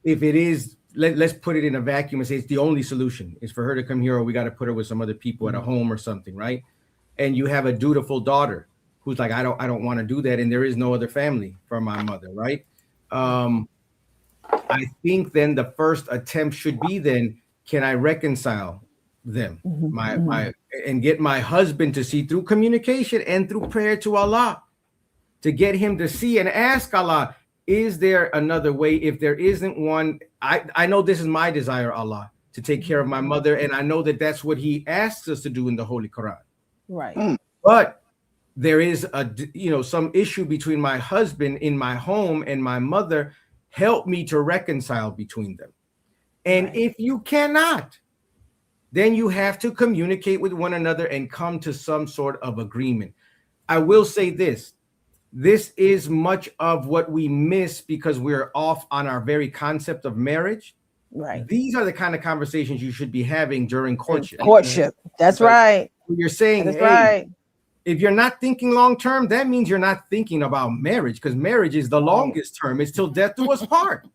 if it is, let's put it in a vacuum and say it's the only solution is for her to come here, or we got to put her with some other people at a home or something, right? And you have a dutiful daughter who's like, I don't want to do that, and there is no other family for my mother, right? I think then the first attempt should be then, can I reconcile them, and get my husband to see through communication and through prayer to Allah, to get him to see and ask Allah, is there another way? If there isn't one, I know this is my desire, Allah, to take care of my mother, and I know that that's what He asks us to do in the Holy Quran. Right. But there is some issue between my husband in my home and my mother. Help me to reconcile between them. And if you cannot, then you have to communicate with one another and come to some sort of agreement. I will say this is much of what we miss because we're off on our very concept of marriage. Right. These are the kind of conversations you should be having during courtship. That's right. You're saying, that's right. If you're not thinking long term, that means you're not thinking about marriage, because marriage is the longest term. It's till death do us part.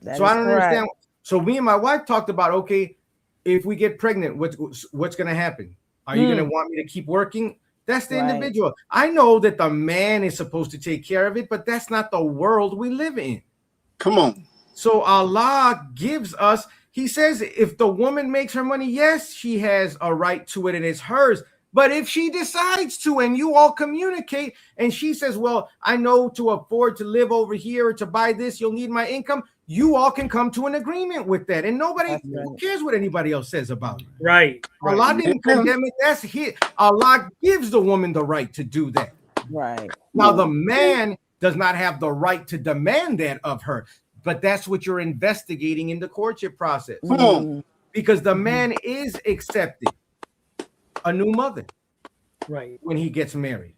So I don't understand. So me and my wife talked about, okay, if we get pregnant, what's going to happen? Are you going to want me to keep working? That's the individual. I know that the man is supposed to take care of it, but that's not the world we live in. Come on. So Allah gives us, He says, if the woman makes her money, yes, she has a right to it and it's hers. But if she decides to, and you all communicate, and she says, well, I know to afford to live over here or to buy this, you'll need my income, you all can come to an agreement with that. And nobody cares what anybody else says about it. Right. Allah didn't condemn it. That's His. Allah gives the woman the right to do that. Right. Now, the man does not have the right to demand that of her. But that's what you're investigating in the courtship process. Because the man is accepting a new mother when he gets married.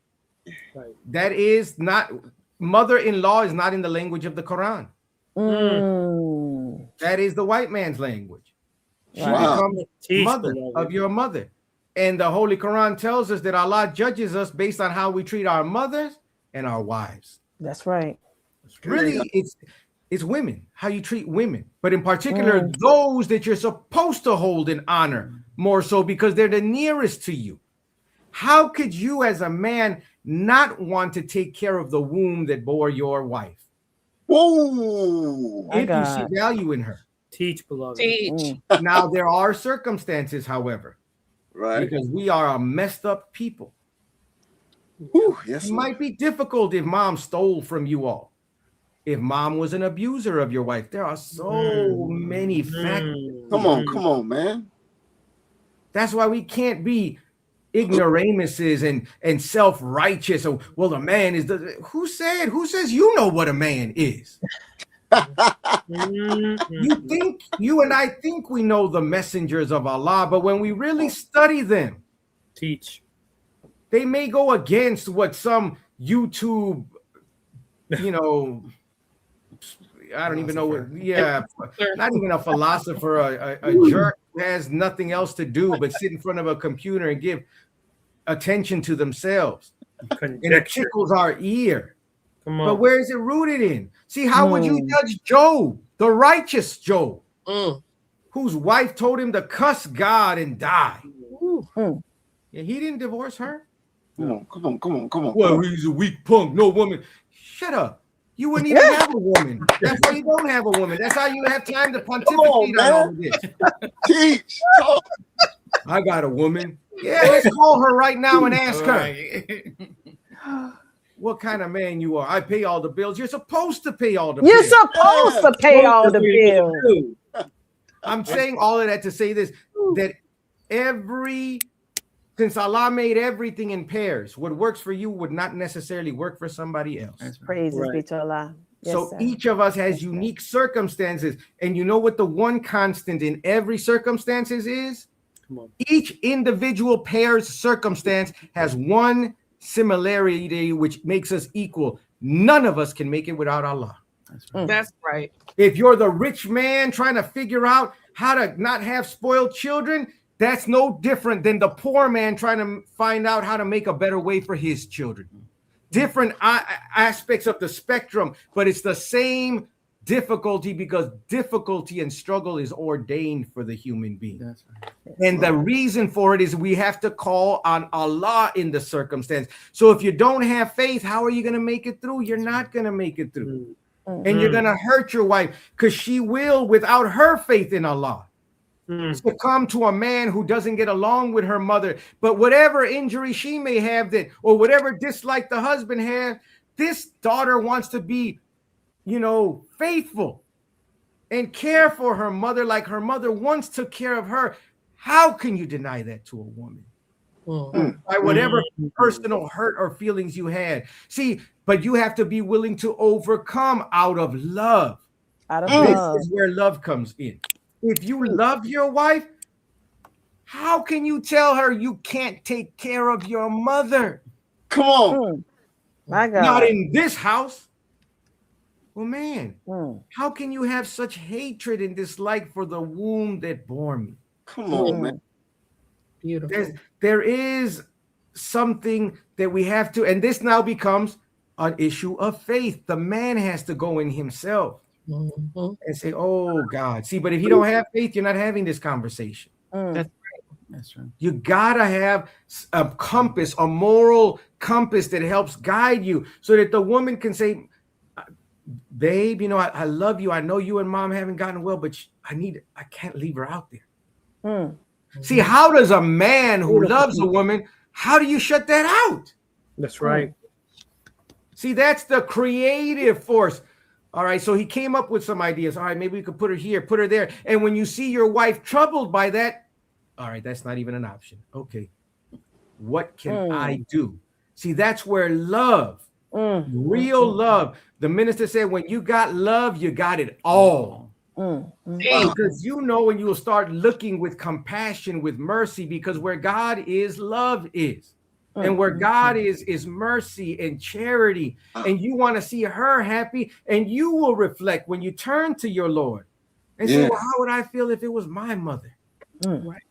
That is not, mother-in-law is not in the language of the Quran. That is the white man's language. She becomes mother of your mother. And the Holy Quran tells us that Allah judges us based on how we treat our mothers and our wives. That's right. Really, it's women, how you treat women, but in particular those that you're supposed to hold in honor more so because they're the nearest to you. How could you as a man not want to take care of the womb that bore your wife? Whoa! If you see value in her. Teach, beloved. Teach. Now there are circumstances, however, Right. because we are a messed up people. Whew, yes, It might be difficult if mom stole from you all. If mom was an abuser of your wife, there are so many factors. Come on, man. That's why we can't be ignoramuses and self-righteous. Oh, well, a man is who says you know what a man is? You and I think we know the messengers of Allah, but when we really study them, teach, they may go against what some YouTube, I don't even know what, not even a philosopher, a jerk who has nothing else to do but sit in front of a computer and give attention to themselves. And it tickles our ear. But where is it rooted in? See, how would you judge Job, the righteous Job, whose wife told him to cuss God and die? And he didn't divorce her. Come on. Well, he's a weak punk, no woman. Shut up. You wouldn't even have a woman. That's why you don't have a woman. That's how you have time to pontificate on all of this. Teach. I got a woman. Yeah, let's call her right now and ask her. What kind of man you are? I pay all the bills. You're supposed to pay all the bills. You're supposed to pay all the bills. I'm saying all of that to say this, that since Allah made everything in pairs, what works for you would not necessarily work for somebody else. Praises be to Allah. Yes, so sir. each of us has unique circumstances. And you know what the one constant in every circumstances is? Each individual pair's circumstance has one similarity which makes us equal. None of us can make it without Allah. That's right. If you're the rich man trying to figure out how to not have spoiled children, That's no different than the poor man trying to find out how to make a better way for his children. Different aspects of the spectrum, but it's the same difficulty, because difficulty and struggle is ordained for the human being. That's right. And the reason for it is we have to call on Allah in the circumstance. So if you don't have faith, how are you going to make it through? You're not going to make it through. And you're going to hurt your wife, because she will, without her faith in Allah, succumb to a man who doesn't get along with her mother. But whatever injury she may have, that, or whatever dislike the husband has, this daughter wants to be, faithful and care for her mother like her mother once took care of her. How can you deny that to a woman? By whatever personal hurt or feelings you had. See, but you have to be willing to overcome out of love. This is where love comes in. If you love your wife, how can you tell her you can't take care of your mother? Come on. My God. Not in this house. Well, man, how can you have such hatred and dislike for the womb that bore me? Come on, man. Beautiful. There is something that we have to, and this now becomes an issue of faith. The man has to go in himself and say, oh, God. See, but if you don't have faith, you're not having this conversation. That's right. That's right. You gotta have a compass, a moral compass that helps guide you, so that the woman can say, babe, I love you. I know you and mom haven't gotten well, but I can't leave her out there. See, how does a man who loves a woman, how do you shut that out? That's right. See, that's the creative force. All right, so he came up with some ideas. All right, maybe we could put her here, put her there. And when you see your wife troubled by that, all right, that's not even an option. Okay, what can I do? See, that's where love, real love. The minister said, when you got love, you got it all. Because when you will start looking with compassion, with mercy, because where God is, love is. And where God is mercy and charity. And you want to see her happy, and you will reflect when you turn to your Lord and say, well, how would I feel if it was my mother? Right.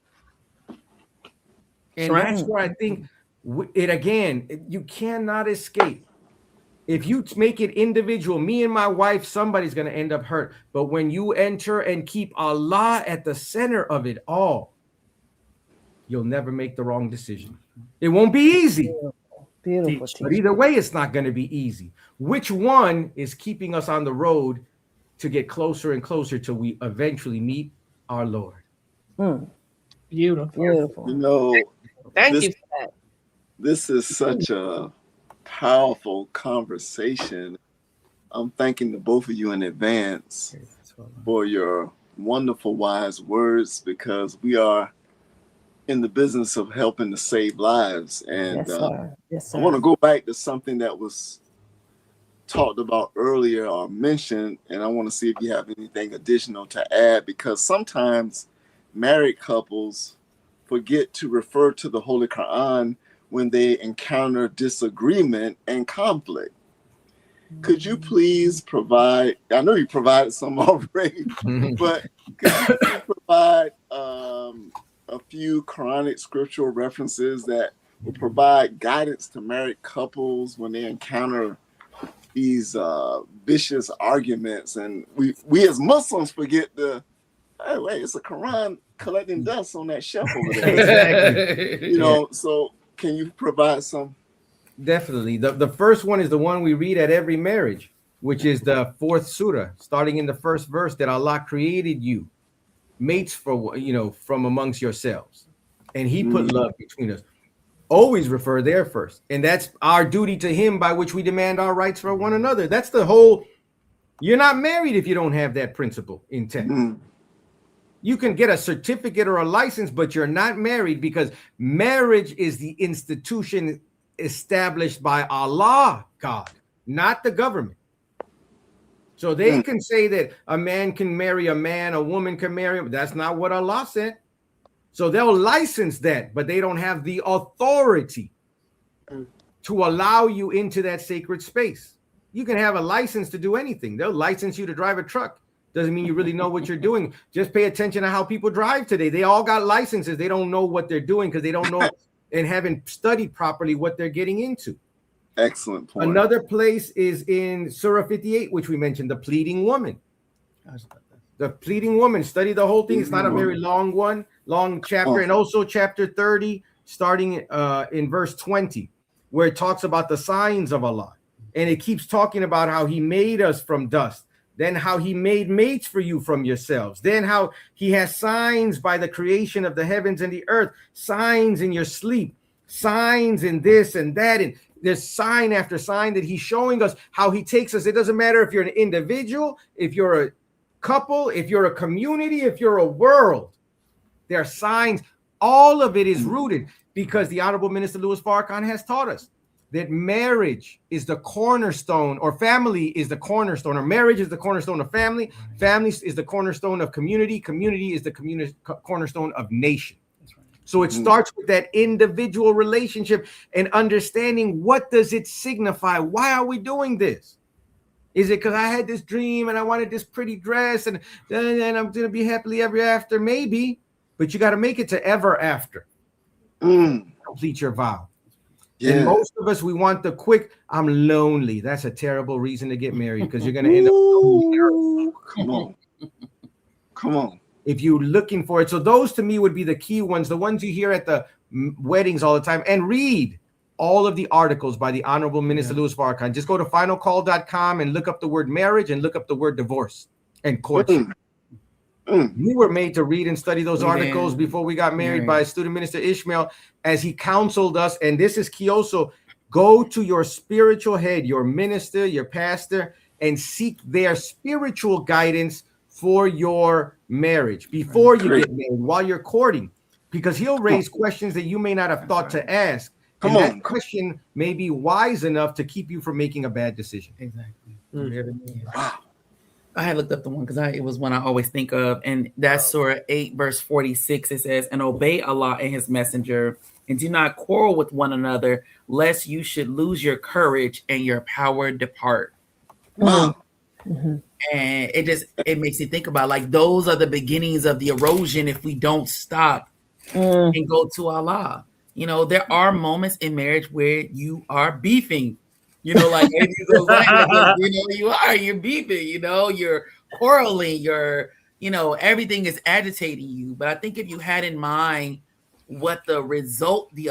And that's where I think you cannot escape. If you make it individual, me and my wife, somebody's going to end up hurt. But when you enter and keep Allah at the center of it all, you'll never make the wrong decision. It won't be easy. Beautiful. But either way, it's not going to be easy. Which one is keeping us on the road to get closer and closer till we eventually meet our Lord? Beautiful. Thank you for that. This is such a powerful conversation. I'm thanking the both of you in advance for your wonderful, wise words, because we are in the business of helping to save lives. And yes, sir. I want to go back to something that was talked about earlier or mentioned, and I want to see if you have anything additional to add, because sometimes married couples forget to refer to the Holy Quran when they encounter disagreement and conflict. Could you please provide, I know you provided some already, but could you please provide a few Quranic scriptural references that will provide guidance to married couples when they encounter these vicious arguments? And we as Muslims forget hey, wait, it's a Quran collecting dust on that shelf over there. Exactly. So can you provide some? Definitely. The first one is the one we read at every marriage, which is the 4th surah, starting in the first verse, that Allah created you mates for, from amongst yourselves. And he put love between us. Always refer there first. And that's our duty to him, by which we demand our rights for one another. That's the whole, you're not married if you don't have that principle intact. You can get a certificate or a license, but you're not married, because marriage is the institution established by Allah, God, not the government. So they can say that a man can marry a man, a woman can marry him. That's not what Allah said. So they'll license that, but they don't have the authority to allow you into that sacred space. You can have a license to do anything. They'll license you to drive a truck. doesn't mean you really know what you're doing. Just pay attention to how people drive today. They all got licenses. They don't know what they're doing because they don't know and haven't studied properly what they're getting into. Excellent point. Another place is in Surah 58, which we mentioned, the pleading woman. The pleading woman. Study the whole thing. It's not a very long chapter. And also chapter 30, starting in verse 20, where it talks about the signs of Allah. And it keeps talking about how he made us from dust, then how he made mates for you from yourselves, then how he has signs by the creation of the heavens and the earth, signs in your sleep, signs in this and that. And there's sign after sign that he's showing us how he takes us. It doesn't matter if you're an individual, if you're a couple, if you're a community, if you're a world, there are signs. All of it is rooted because the Honorable Minister Louis Farrakhan has taught us that marriage is the cornerstone, or family is the cornerstone, or marriage is the cornerstone of family. Family is the cornerstone of community. Community is the cornerstone of nation. So it starts with that individual relationship and understanding, what does it signify? Why are we doing this? Is it because I had this dream and I wanted this pretty dress and then I'm going to be happily ever after? Maybe, but you got to make it to ever after. Complete your vow. Yeah. And most of us, we want the quick, I'm lonely. That's a terrible reason to get married because you're going to end up lonely. Come on. If you're looking for it. So those to me would be the key ones, the ones you hear at the weddings all the time. And read all of the articles by the Honorable Minister Louis Farrakhan. Just go to finalcall.com and look up the word marriage and look up the word divorce and courtship. We were made to read and study those articles before we got married by Student Minister Ishmael, as he counseled us. And this is key also. Go to your spiritual head, your minister, your pastor, and seek their spiritual guidance for your marriage before you get married, while you're courting, because he'll raise questions that you may not have thought to ask. That question may be wise enough to keep you from making a bad decision. Exactly. Wow. I had looked up the one because it was one I always think of, and that's Surah 8, verse 46. It says, "And obey Allah and His Messenger, and do not quarrel with one another, lest you should lose your courage and your power depart." Wow. And it makes you think about, like, those are the beginnings of the erosion if we don't stop and go to Allah. You know, there are moments in marriage where you are beefing. You know, like you're beefing, you're quarreling, everything is agitating you. But I think if you had in mind what the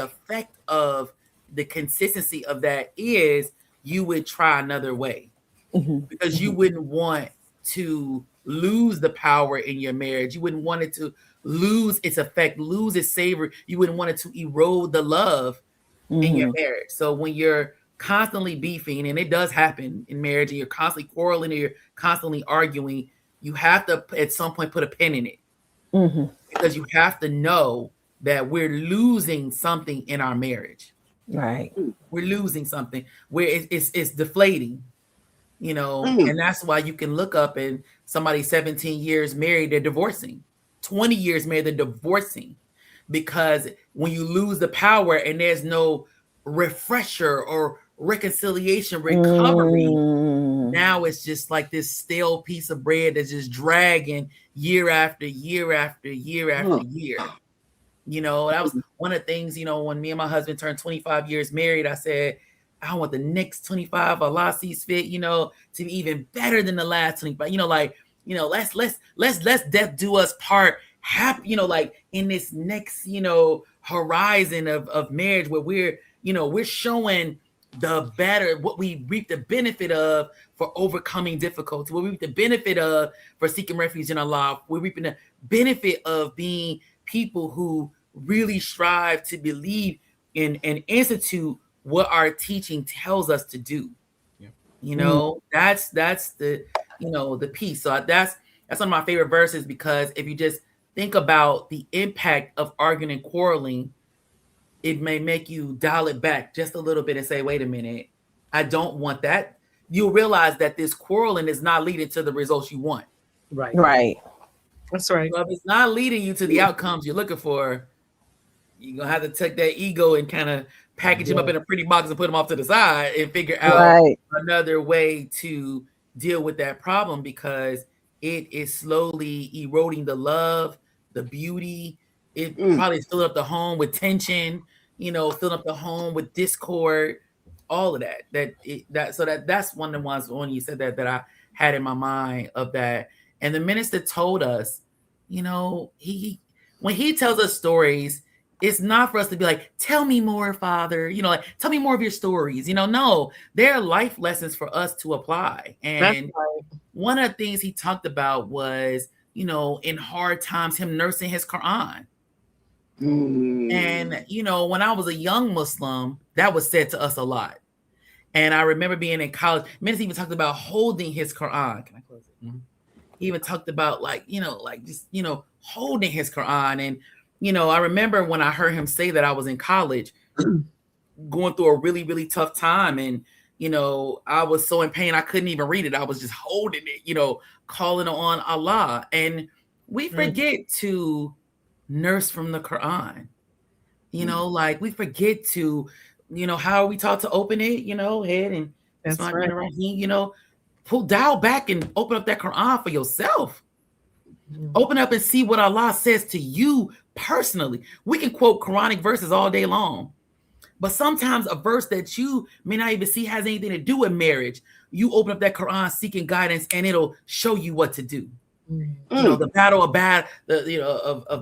effect of the consistency of that is, you would try another way. Because you wouldn't want to lose the power in your marriage. You wouldn't want it to lose its effect, lose its savor. You wouldn't want it to erode the love in your marriage. So when you're constantly beefing, and it does happen in marriage, and you're constantly quarreling or you're constantly arguing, you have to at some point put a pin in it. Because you have to know that we're losing something in our marriage. Right. We're losing something where it's deflating. And that's why you can look up and somebody 17 years married, they're divorcing. 20 years married, they're divorcing. Because when you lose the power and there's no refresher or reconciliation, recovery, now it's just like this stale piece of bread that's just dragging year after year after year after year. That was one of the things, when me and my husband turned 25 years married, I said, I want the next 25, Allah sees fit, to be even better than the last 25. Let's death do us part. Happy, like in this next, horizon of marriage where we're showing the better, what we reap the benefit of for overcoming difficulty, what we reap the benefit of for seeking refuge in Allah. We're reaping the benefit of being people who really strive to believe in and institute what our teaching tells us to do. That's the the piece. So that's one of my favorite verses, because if you just think about the impact of arguing and quarreling, it may make you dial it back just a little bit and say, wait a minute, I don't want that. You'll realize that this quarreling is not leading to the results you want. Right. That's right. So if it's not leading you to the outcomes you're looking for, you're going to have to take that ego and kind of package him up in a pretty box and put him off to the side and figure out another way to deal with that problem, because it is slowly eroding the love, the beauty. It probably filled up the home with tension, filled up the home with discord, all of that. That's one of the ones when you said that I had in my mind of that. And the minister told us, he when he tells us stories, it's not for us to be like, tell me more, Father, like tell me more of your stories. No, they're life lessons for us to apply. And one of the things he talked about was, in hard times, him nursing his Quran. And, when I was a young Muslim, that was said to us a lot. And I remember being in college, minister even talked about holding his Quran. Can I close it? Mm-hmm. He even talked about holding his Quran. And, I remember when I heard him say that, I was in college going through a really, really tough time. And, I was so in pain, I couldn't even read it. I was just holding it, calling on Allah. And we forget to nurse from the Quran, we forget to, how are we taught to open it, head and that's right. Dial back and open up that Quran for yourself. Open up and see what Allah says to you personally. We can quote Quranic verses all day long, but sometimes a verse that you may not even see has anything to do with marriage, you open up that Quran seeking guidance and it'll show you what to do. The battle of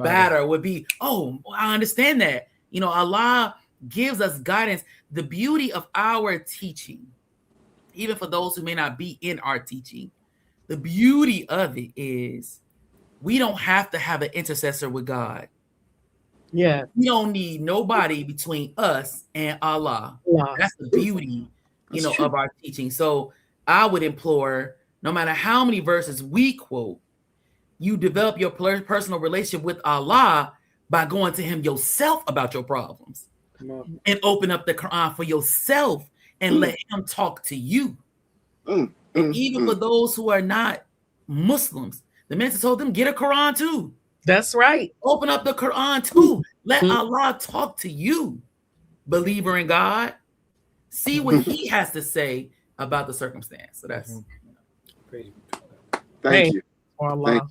battle would be, I understand that. Allah gives us guidance. The beauty of our teaching, even for those who may not be in our teaching, the beauty of it is we don't have to have an intercessor with God. Yeah. We don't need nobody between us and Allah. Yeah. That's the beauty, of our teaching. So I would implore, no matter how many verses we quote, you develop your personal relationship with Allah by going to him yourself about your problems and open up the Quran for yourself and let him talk to you. And even for those who are not Muslims, the minister told them, get a Quran too. That's right. Open up the Quran too. Let Allah talk to you, believer in God. See what he has to say about the circumstance. So that's Thank you. For Allah. Thank you.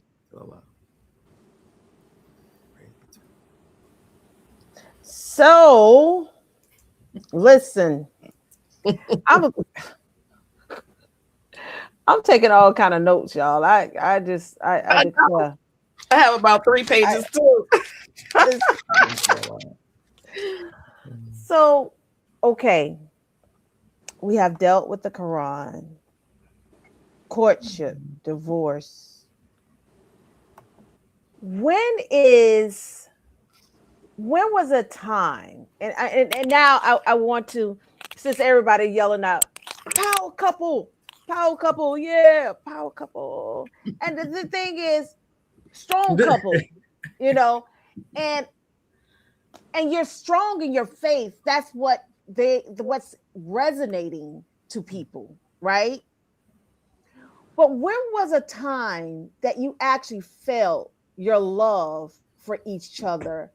So, listen, I'm taking all kind of notes, y'all. I declare. I have about 3 pages too. So, okay, we have dealt with the Quran, courtship, divorce. When was a time, and now I want to, since everybody yelling out, power couple, yeah, power couple. And the thing is, strong couple, and you're strong in your faith. That's what's resonating to people, right? But when was a time that you actually felt your love for each other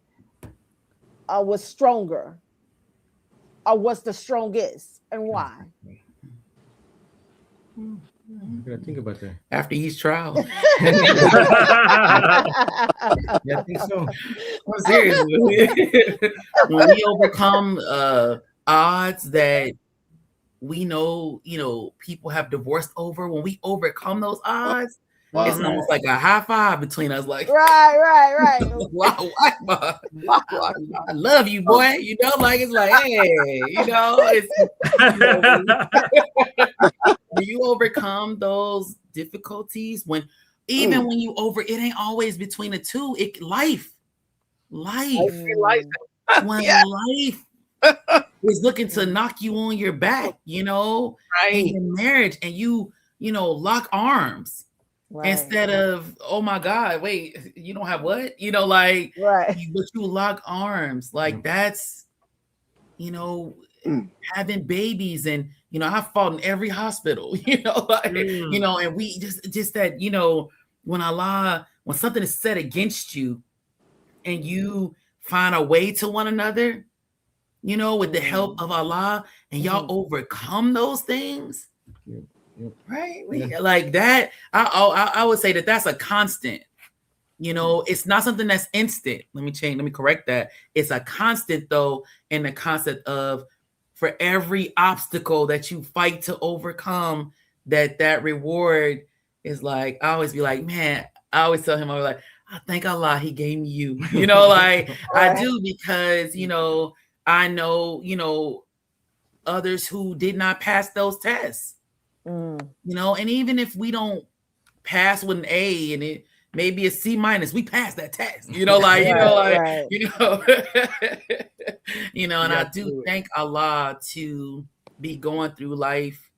was stronger, or was the strongest, and why? I'm gonna think about that after each trial. Yeah, I think so. I'm serious. When we overcome odds that we know, people have divorced over, when we overcome those odds, it's almost like a high five between us. Like, right. I love you, boy. It's like, hey, when you overcome those difficulties, when you it ain't always between the two. Life. When life is looking to knock you on your back, right, in marriage, and you lock arms. Right. Instead of, oh my God, wait, you don't have what? Right. But you lock arms. Like that's, having babies, and I've fought in every hospital, and we just that, when something is said against you and you find a way to one another, with the help of Allah, and y'all overcome those things. Right? Like that. I would say that that's a constant. You know, it's not something that's instant. Let me correct that. It's a constant, though, in the concept of for every obstacle that you fight to overcome, that reward is like, I always be like, man, I always tell him, I was like, I thank Allah he gave me you. You know, like I do, because, you know, I know, you know, others who did not pass those tests. You know, and even if we don't pass with an A and it maybe a C-, we passed that test, you know, like, you know, you know, and I do thank Allah to be going through life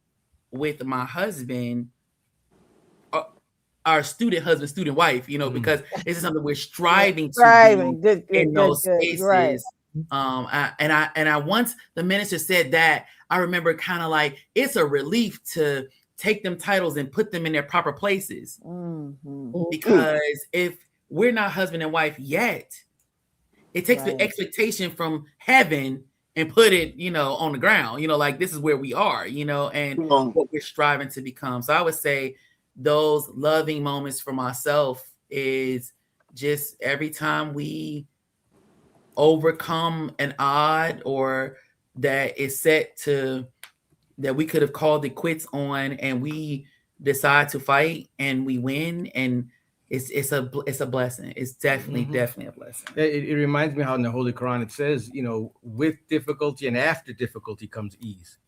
with my husband, our student husband, student wife, you know, because this is something we're striving to do in those spaces. Right. I once the minister said that, I remember kind of like, it's a relief to take them titles and put them in their proper places. Because if we're not husband and wife yet, it takes the expectation from heaven and put it, you know, on the ground, you know, like this is where we are, you know, and what we're striving to become. So I would say those loving moments for myself is just every time we overcome an odd or that is set to that we could have called it quits on, and we decide to fight and we win, and it's a blessing. It's definitely a blessing. It reminds me how in the Holy Quran it says, you know, with difficulty and after difficulty comes ease.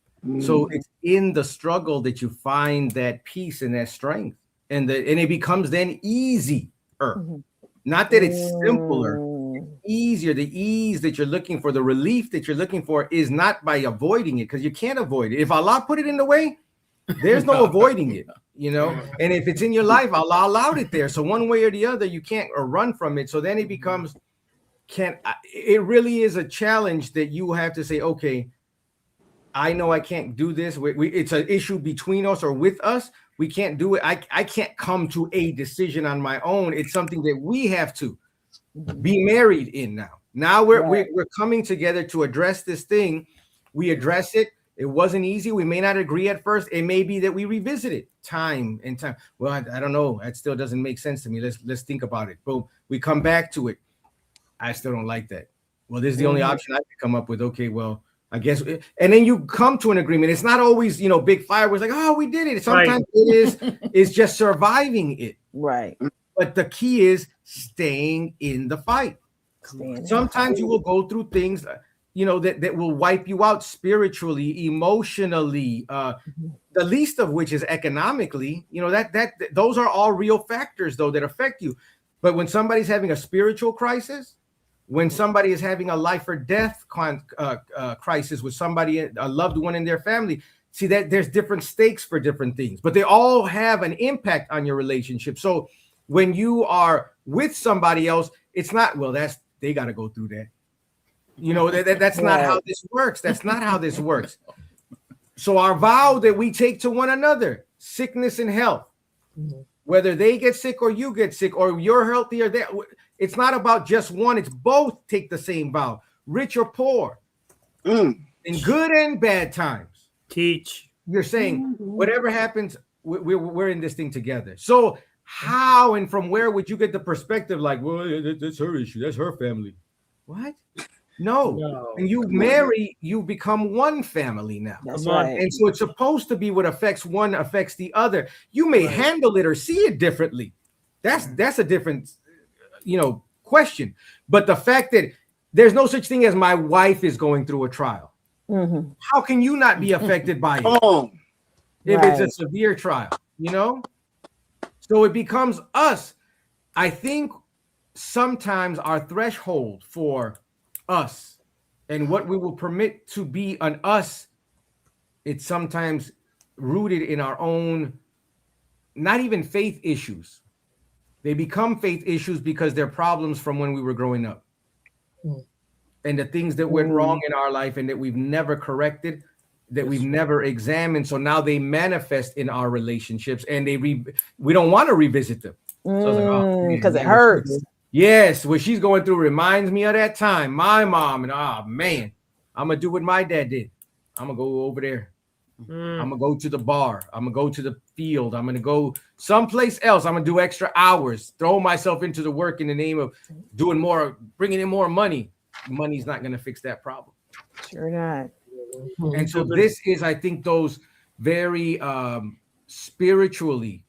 So it's in the struggle that you find that peace and that strength, and it becomes then easier. Not that it's simpler, easier. The ease that you're looking for, the relief that you're looking for, is not by avoiding it, because you can't avoid it. If Allah put it in the way, there's no avoiding it, you know. And if it's in your life, Allah allowed it there. So one way or the other, you can't run from it. So then it becomes, it really is a challenge that you have to say, okay, I know I can't do this. It's an issue between us or with us. We can't do it. I can't come to a decision on my own. It's something that we have to be married in now. Now we're coming together to address this thing. We address it. It wasn't easy. We may not agree at first. It may be that we revisit it time and time. Well, I don't know. That still doesn't make sense to me. Let's think about it. Boom. We come back to it. I still don't like that. Well, this is the only option I can come up with. Okay, well, I guess, and then you come to an agreement. It's not always, you know, big fireworks like, oh, we did it. Sometimes it's just surviving it. Right. But the key is staying in the fight. Sometimes you will go through things, you know, that will wipe you out spiritually, emotionally, the least of which is economically. You know, that those are all real factors, though, that affect you. But when somebody's having a spiritual crisis, when somebody is having a life or death crisis with somebody, a loved one in their family, see that there's different stakes for different things, but they all have an impact on your relationship. So when you are with somebody else, it's not, well, they got to go through that. You know, that's not how this works. That's not how this works. So our vow that we take to one another, sickness and health, whether they get sick or you get sick or you're healthy or that, it's not about just one. It's both take the same vow, rich or poor, in good and bad times. Teach. You're saying whatever happens, we're in this thing together. So how and from where would you get the perspective like, well, that's her issue, that's her family? What? No. And you marry, you become one family now. That's right. And so it's supposed to be what affects one affects the other. You may handle it or see it differently. That's a different, you know, question. But the fact that there's no such thing as my wife is going through a trial. How can you not be affected by it? If it's a severe trial, you know? So it becomes us. I think sometimes our threshold for us and what we will permit to be an us, it's sometimes rooted in our own, not even faith issues. They become faith issues because they're problems from when we were growing up. And the things that went wrong in our life and that we've never corrected, that we've never examined. So now they manifest in our relationships, and we don't want to revisit them. Because it hurts. Yes, what she's going through reminds me of that time. My mom, and man, I'm going to do what my dad did. I'm going to go over there. I'm gonna go to the bar. I'm gonna go to the field. I'm gonna go someplace else. I'm gonna do extra hours, throw myself into the work in the name of doing more, bringing in more money. Money's not gonna fix that problem. Sure not. And so this is, I think, those very spiritually,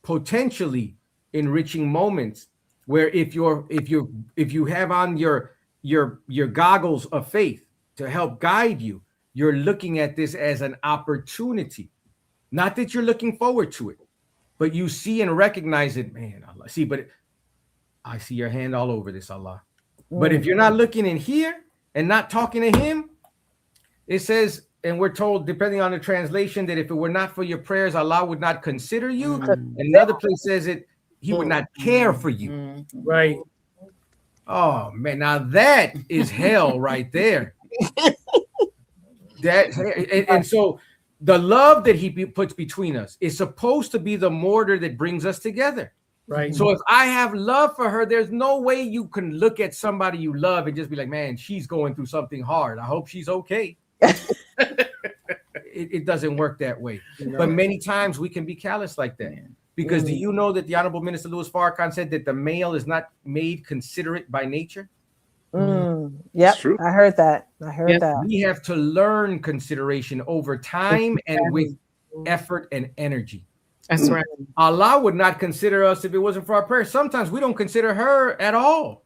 potentially enriching moments where if you have on your goggles of faith to help guide you, you're looking at this as an opportunity. Not that you're looking forward to it, but you see and recognize it. Man, Allah, see, but I see your hand all over this, Allah. But if you're not looking in here and not talking to him, it says, and we're told, depending on the translation, that if it were not for your prayers, Allah would not consider you. Another place says it, he would not care for you. Right. Oh man, now that is hell right there. And so the love that he puts between us is supposed to be the mortar that brings us together. Right. So if I have love for her, there's no way you can look at somebody you love and just be like, man, she's going through something hard. I hope she's okay. It doesn't work that way. No. But many times we can be callous like that. Because do you know that the Honorable Minister Louis Farrakhan said that the male is not made considerate by nature? Yep, I heard that. That. We have to learn consideration over time and with effort and energy. That's right. Allah would not consider us if it wasn't for our prayers. Sometimes we don't consider her at all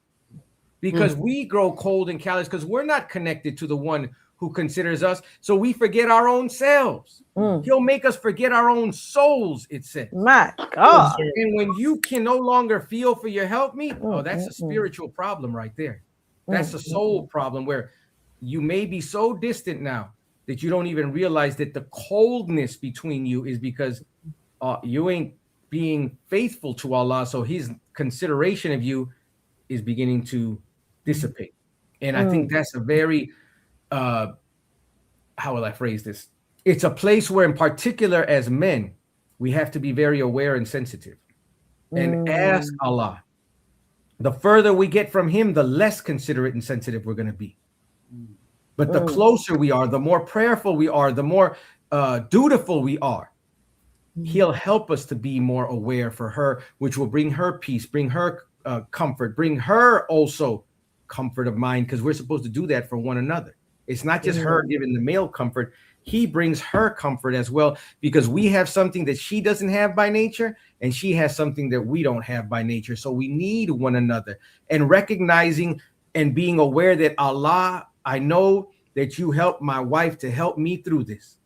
because we grow cold and callous because we're not connected to the one who considers us. So we forget our own selves. He'll make us forget our own souls, it says. My God. And when you can no longer feel for your helpmeet, that's a spiritual problem right there. That's a soul problem where you may be so distant now that you don't even realize that the coldness between you is because you ain't being faithful to Allah. So his consideration of you is beginning to dissipate. And I think that's a very, how will I phrase this? It's a place where in particular as men, we have to be very aware and sensitive and ask Allah. The further we get from him, the less considerate and sensitive we're going to be. But the closer we are, the more prayerful we are, the more dutiful we are. He'll help us to be more aware for her, which will bring her peace, bring her comfort, bring her also comfort of mind, because we're supposed to do that for one another. It's not just her giving the male comfort. He brings her comfort as well, because we have something that she doesn't have by nature, and she has something that we don't have by nature. So we need one another, and recognizing and being aware that Allah, I know that you helped my wife to help me through this.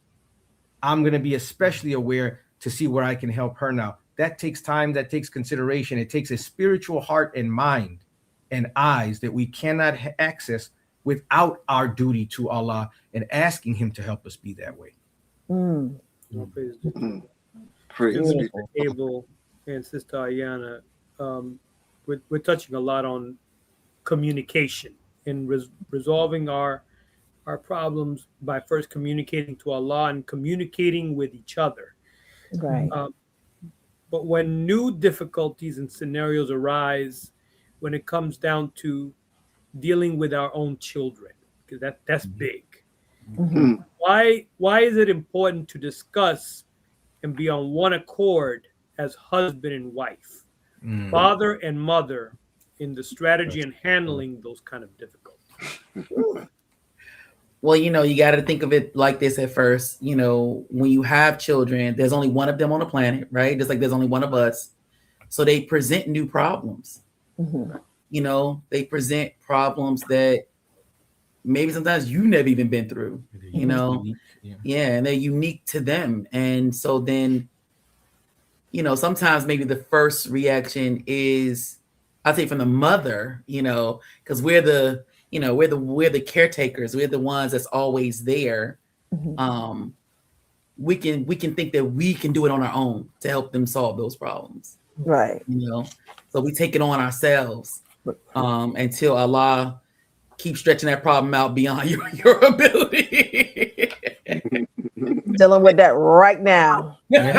I'm going to be especially aware to see where I can help her now. That takes time. That takes consideration. It takes a spiritual heart and mind and eyes that we cannot access without our duty to Allah and asking him to help us be that way. Praise Mr. Abel and Sister Ayana, we're touching a lot on communication and resolving our problems by first communicating to Allah and communicating with each other. Right. But when new difficulties and scenarios arise, when it comes down to dealing with our own children, because that's big. Why is it important to discuss and be on one accord as husband and wife, father and mother, in the strategy and handling those kind of difficulties? Well, you got to think of it like this at first. When you have children, there's only one of them on the planet, right? Just like there's only one of us. So they present new problems. They present problems that maybe sometimes you never even been through, and they're unique to them. And so then, sometimes maybe the first reaction is, I'll say from the mother, because we're the caretakers, we're the ones that's always there. We can think that we can do it on our own to help them solve those problems. Right. So we take it on ourselves until Allah keeps stretching that problem out beyond your ability. Dealing with that right now. Because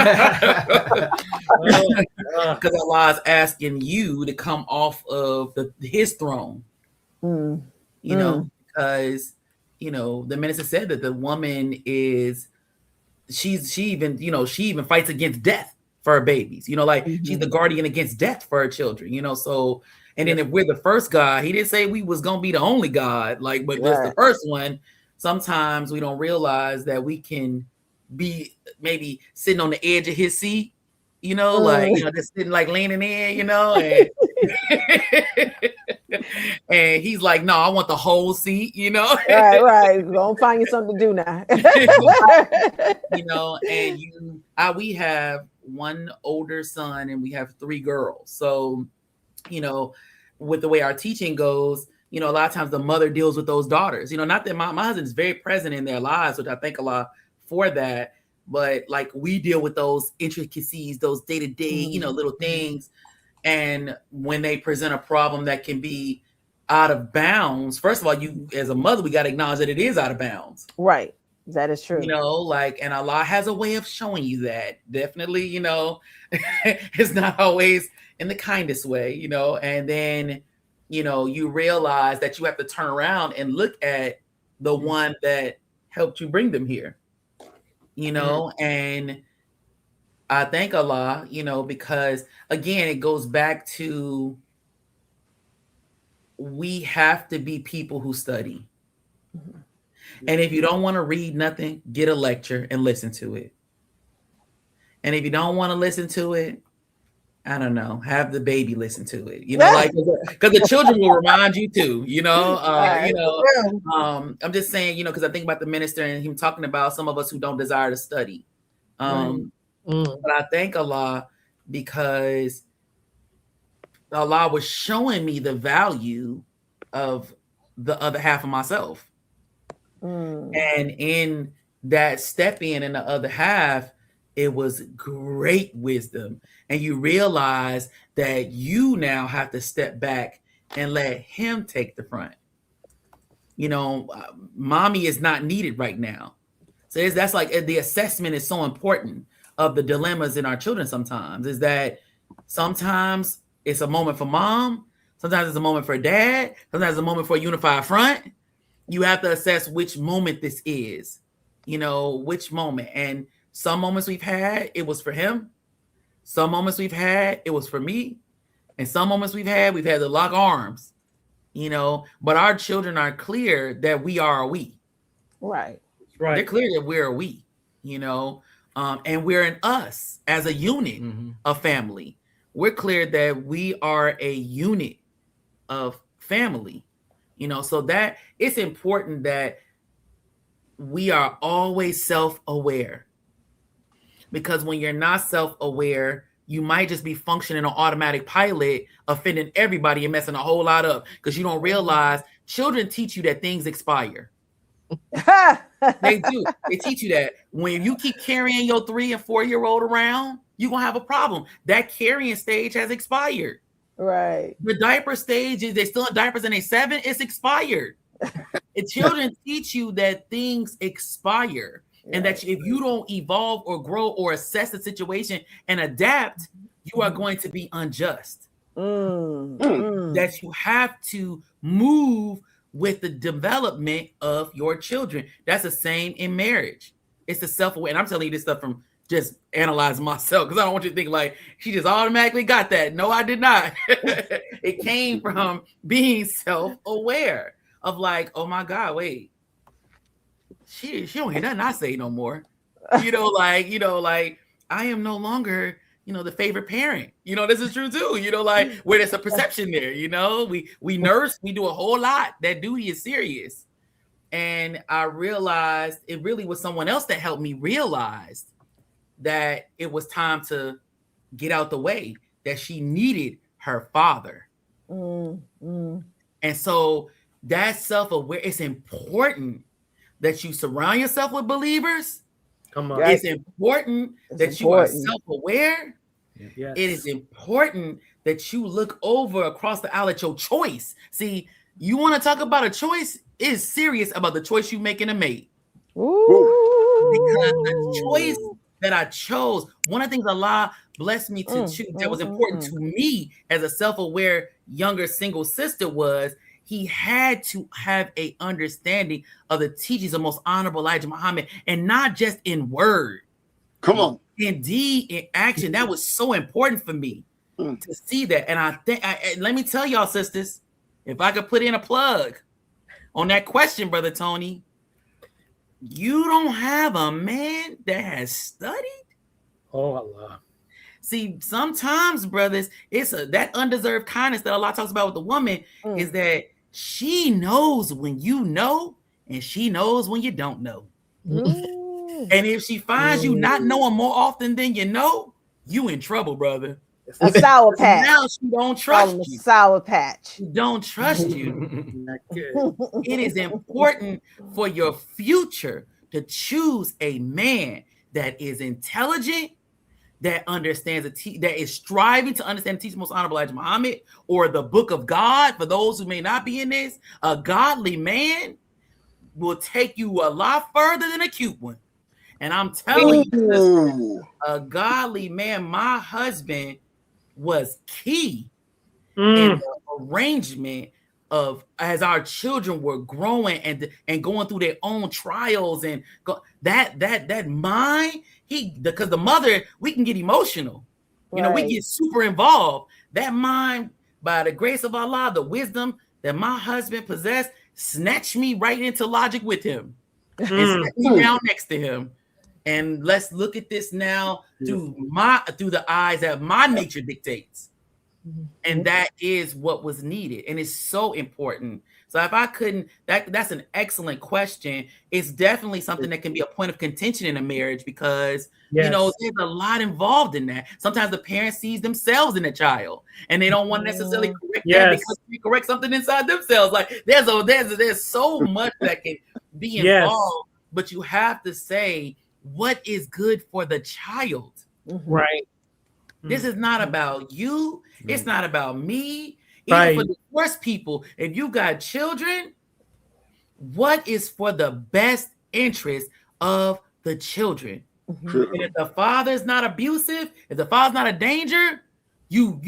Allah is asking you to come off of his throne. Because the minister said that the woman is she even fights against death for her babies. Like she's the guardian against death for her children. So, and then if we're the first God, he didn't say we was gonna be the only God, but just the first one. Sometimes we don't realize that we can be maybe sitting on the edge of his seat, just sitting like leaning in, and and he's like, no, I want the whole seat, Right. Don't find you something to do now. And we have one older son and we have 3 girls. So, with the way our teaching goes, a lot of times the mother deals with those daughters. Not that my husband is very present in their lives, which I thank Allah for that. But like we deal with those intricacies, those day-to-day, little things. And when they present a problem that can be out of bounds, first of all, you as a mother, we got to acknowledge that it is out of bounds. Right. That is true. And Allah has a way of showing you that. Definitely, it's not always in the kindest way, and then, you realize that you have to turn around and look at the one that helped you bring them here, and I thank Allah, because again, it goes back to we have to be people who study. And if you don't want to read nothing, get a lecture and listen to it. And if you don't want to listen to it, I don't know, have the baby listen to it, because the children will remind you too, I'm just saying, because I think about the minister and him talking about some of us who don't desire to study. But I thank Allah because Allah was showing me the value of the other half of myself. And in that step in the other half, it was great wisdom. And you realize that you now have to step back and let him take the front. Mommy is not needed right now. So that's like the assessment is so important of the dilemmas in our children sometimes, is that sometimes it's a moment for mom, sometimes it's a moment for dad, sometimes it's a moment for a unified front. You have to assess which moment this is, which moment. And some moments we've had, it was for him. Some moments we've had, it was for me. And some moments we've had to lock arms, but our children are clear that we are a we. Right. They're clear that we're a we, and we're an us as a unit of family. We're clear that we are a unit of family, so that it's important that we are always self-aware, because when you're not self-aware, you might just be functioning on automatic pilot, offending everybody and messing a whole lot up because you don't realize children teach you that things expire. They do. They teach you that when you keep carrying your 3 and 4 year old around, you're going to have a problem. That carrying stage has expired. Right. The diaper stage, is they still in diapers and they 7, it's expired. And children teach you that things expire. And that if you don't evolve or grow or assess the situation and adapt, you are going to be unjust. That you have to move with the development of your children. That's the same in marriage. It's the self-aware. And I'm telling you this stuff from just analyzing myself, because I don't want you to think like she just automatically got that. No, I did not. It came from being self-aware of like, oh my God, wait. She don't hear nothing I say no more. Like I am no longer, the favorite parent. This is true too. Like where there's a perception there, we nurse, we do a whole lot. That duty is serious. And I realized it really was someone else that helped me realize that it was time to get out the way, that she needed her father. And so that self-aware, it's important that you surround yourself with believers. Come on. It's important that you are self-aware. Yes. It is important that you look over across the aisle at your choice. See, you want to talk about a choice? It is serious about the choice you make in a mate. Because the choice that I chose, one of the things Allah blessed me to choose that was important to me as a self-aware younger single sister was he had to have a understanding of the teachings of Most Honorable Elijah Muhammad, and not just in word. Come on. Indeed, in action. That was so important for me to see that. And I think, let me tell y'all, sisters, if I could put in a plug on that question, Brother Tony, you don't have a man that has studied? Oh, Allah. See, sometimes, brothers, it's that undeserved kindness that Allah talks about with the woman is that she knows when you know, and she knows when you don't know. And if she finds you not knowing more often than you know, you in trouble, brother. A sour patch. Now she don't trust you. Sour patch. She don't trust you. It is important for your future to choose a man that is intelligent, that understands that is striving to understand the teaching of Most Honorable Elijah Muhammad, or the Book of God. For those who may not be in this, a godly man will take you a lot further than a cute one. And I'm telling you, a godly man, my husband, was key in the arrangement of, as our children were growing and going through their own trials, and that mind, because the mother, we can get emotional, you know, we get super involved. That mind, by the grace of Allah, the wisdom that my husband possessed, snatched me right into logic with him and set me down next to him. And let's look at this now through the eyes that my nature dictates. And that is what was needed. And it's so important. So if I couldn't, that's an excellent question. It's definitely something that can be a point of contention in a marriage, because you know, there's a lot involved in that. Sometimes the parent sees themselves in a child and they don't want to necessarily correct that because they correct something inside themselves. Like there's so much that can be involved, but you have to say what is good for the child. Right. This is not about you. It's not about me. Even for the worst people, if you got children, what is for the best interest of the children? And if the father is not abusive, if the father's not a danger, you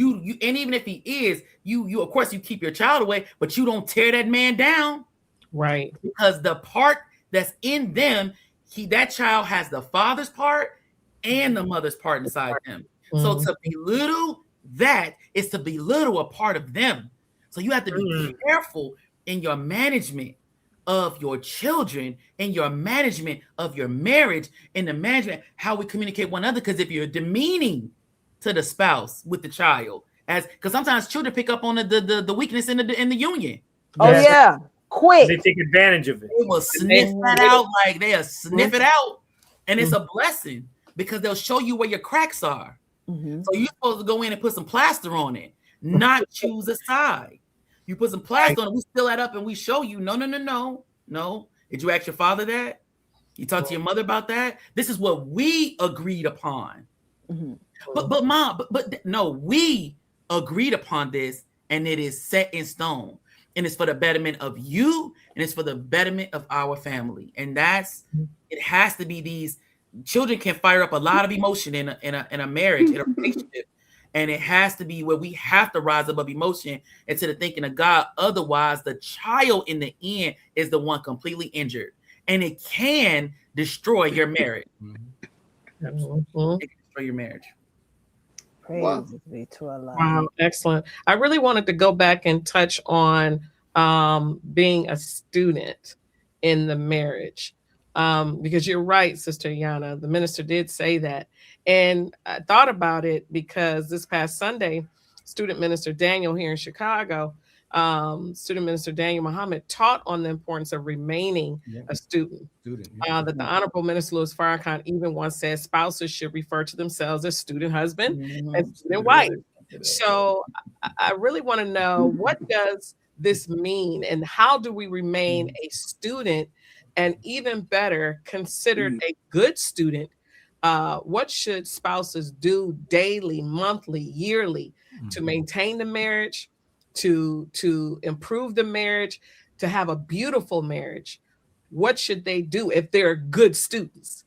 and even if he is, you of course you keep your child away, but you don't tear that man down. Right. Because the part that's in them, that child has the father's part and the mother's part inside them. So to belittle that is to belittle a part of them. So you have to be careful in your management of your children, in your management of your marriage, in the management how we communicate one another. Because if you're demeaning to the spouse with the child, because sometimes children pick up on the weakness in the union. Oh yeah, quick. They take advantage of it. They will sniff that out, like they'll sniff it out, and it's a blessing because they'll show you where your cracks are. So you're supposed to go in and put some plaster on it, not choose a side. You put some plaster on it, we fill that up and we show you, no. Did you ask your father that? You talk to your mother about that? This is what we agreed upon. But mom, no, we agreed upon this and it is set in stone. And it's for the betterment of you and it's for the betterment of our family. And it has to be these. Children can fire up a lot of emotion in a marriage, in a relationship, and it has to be where we have to rise above emotion into the thinking of God. Otherwise, the child in the end is the one completely injured, and it can destroy your marriage. It can destroy your marriage. Praise be to Allah. Wow, excellent. I really wanted to go back and touch on being a student in the marriage. Because you're right, Sister Yana, the minister did say that. And I thought about it because this past Sunday, student minister Daniel here in Chicago, student minister Daniel Muhammad taught on the importance of remaining a student. That the Honorable Minister Louis Farrakhan even once said spouses should refer to themselves as student husband and student wife. So I really want to know, what does this mean and how do we remain a student? And even better, considered a good student, what should spouses do daily, monthly, yearly to maintain the marriage, to improve the marriage, to have a beautiful marriage? What should they do if they're good students?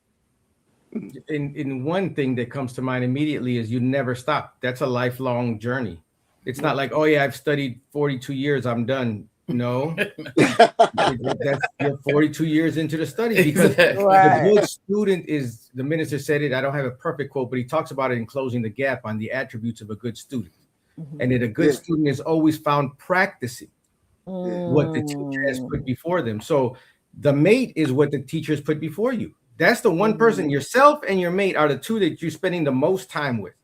In one thing that comes to mind immediately is you never stop. That's a lifelong journey. It's not like, oh yeah, I've studied 42 years, I'm done. No, that's you're 42 years into the study, because Right. the good student is, the minister said it, I don't have a perfect quote, but he talks about it in Closing the Gap on the attributes of a good student. And that a good student is always found practicing what the teacher has put before them. So the mate is what the teachers put before you. That's the one person, yourself and your mate are the two that you're spending the most time with.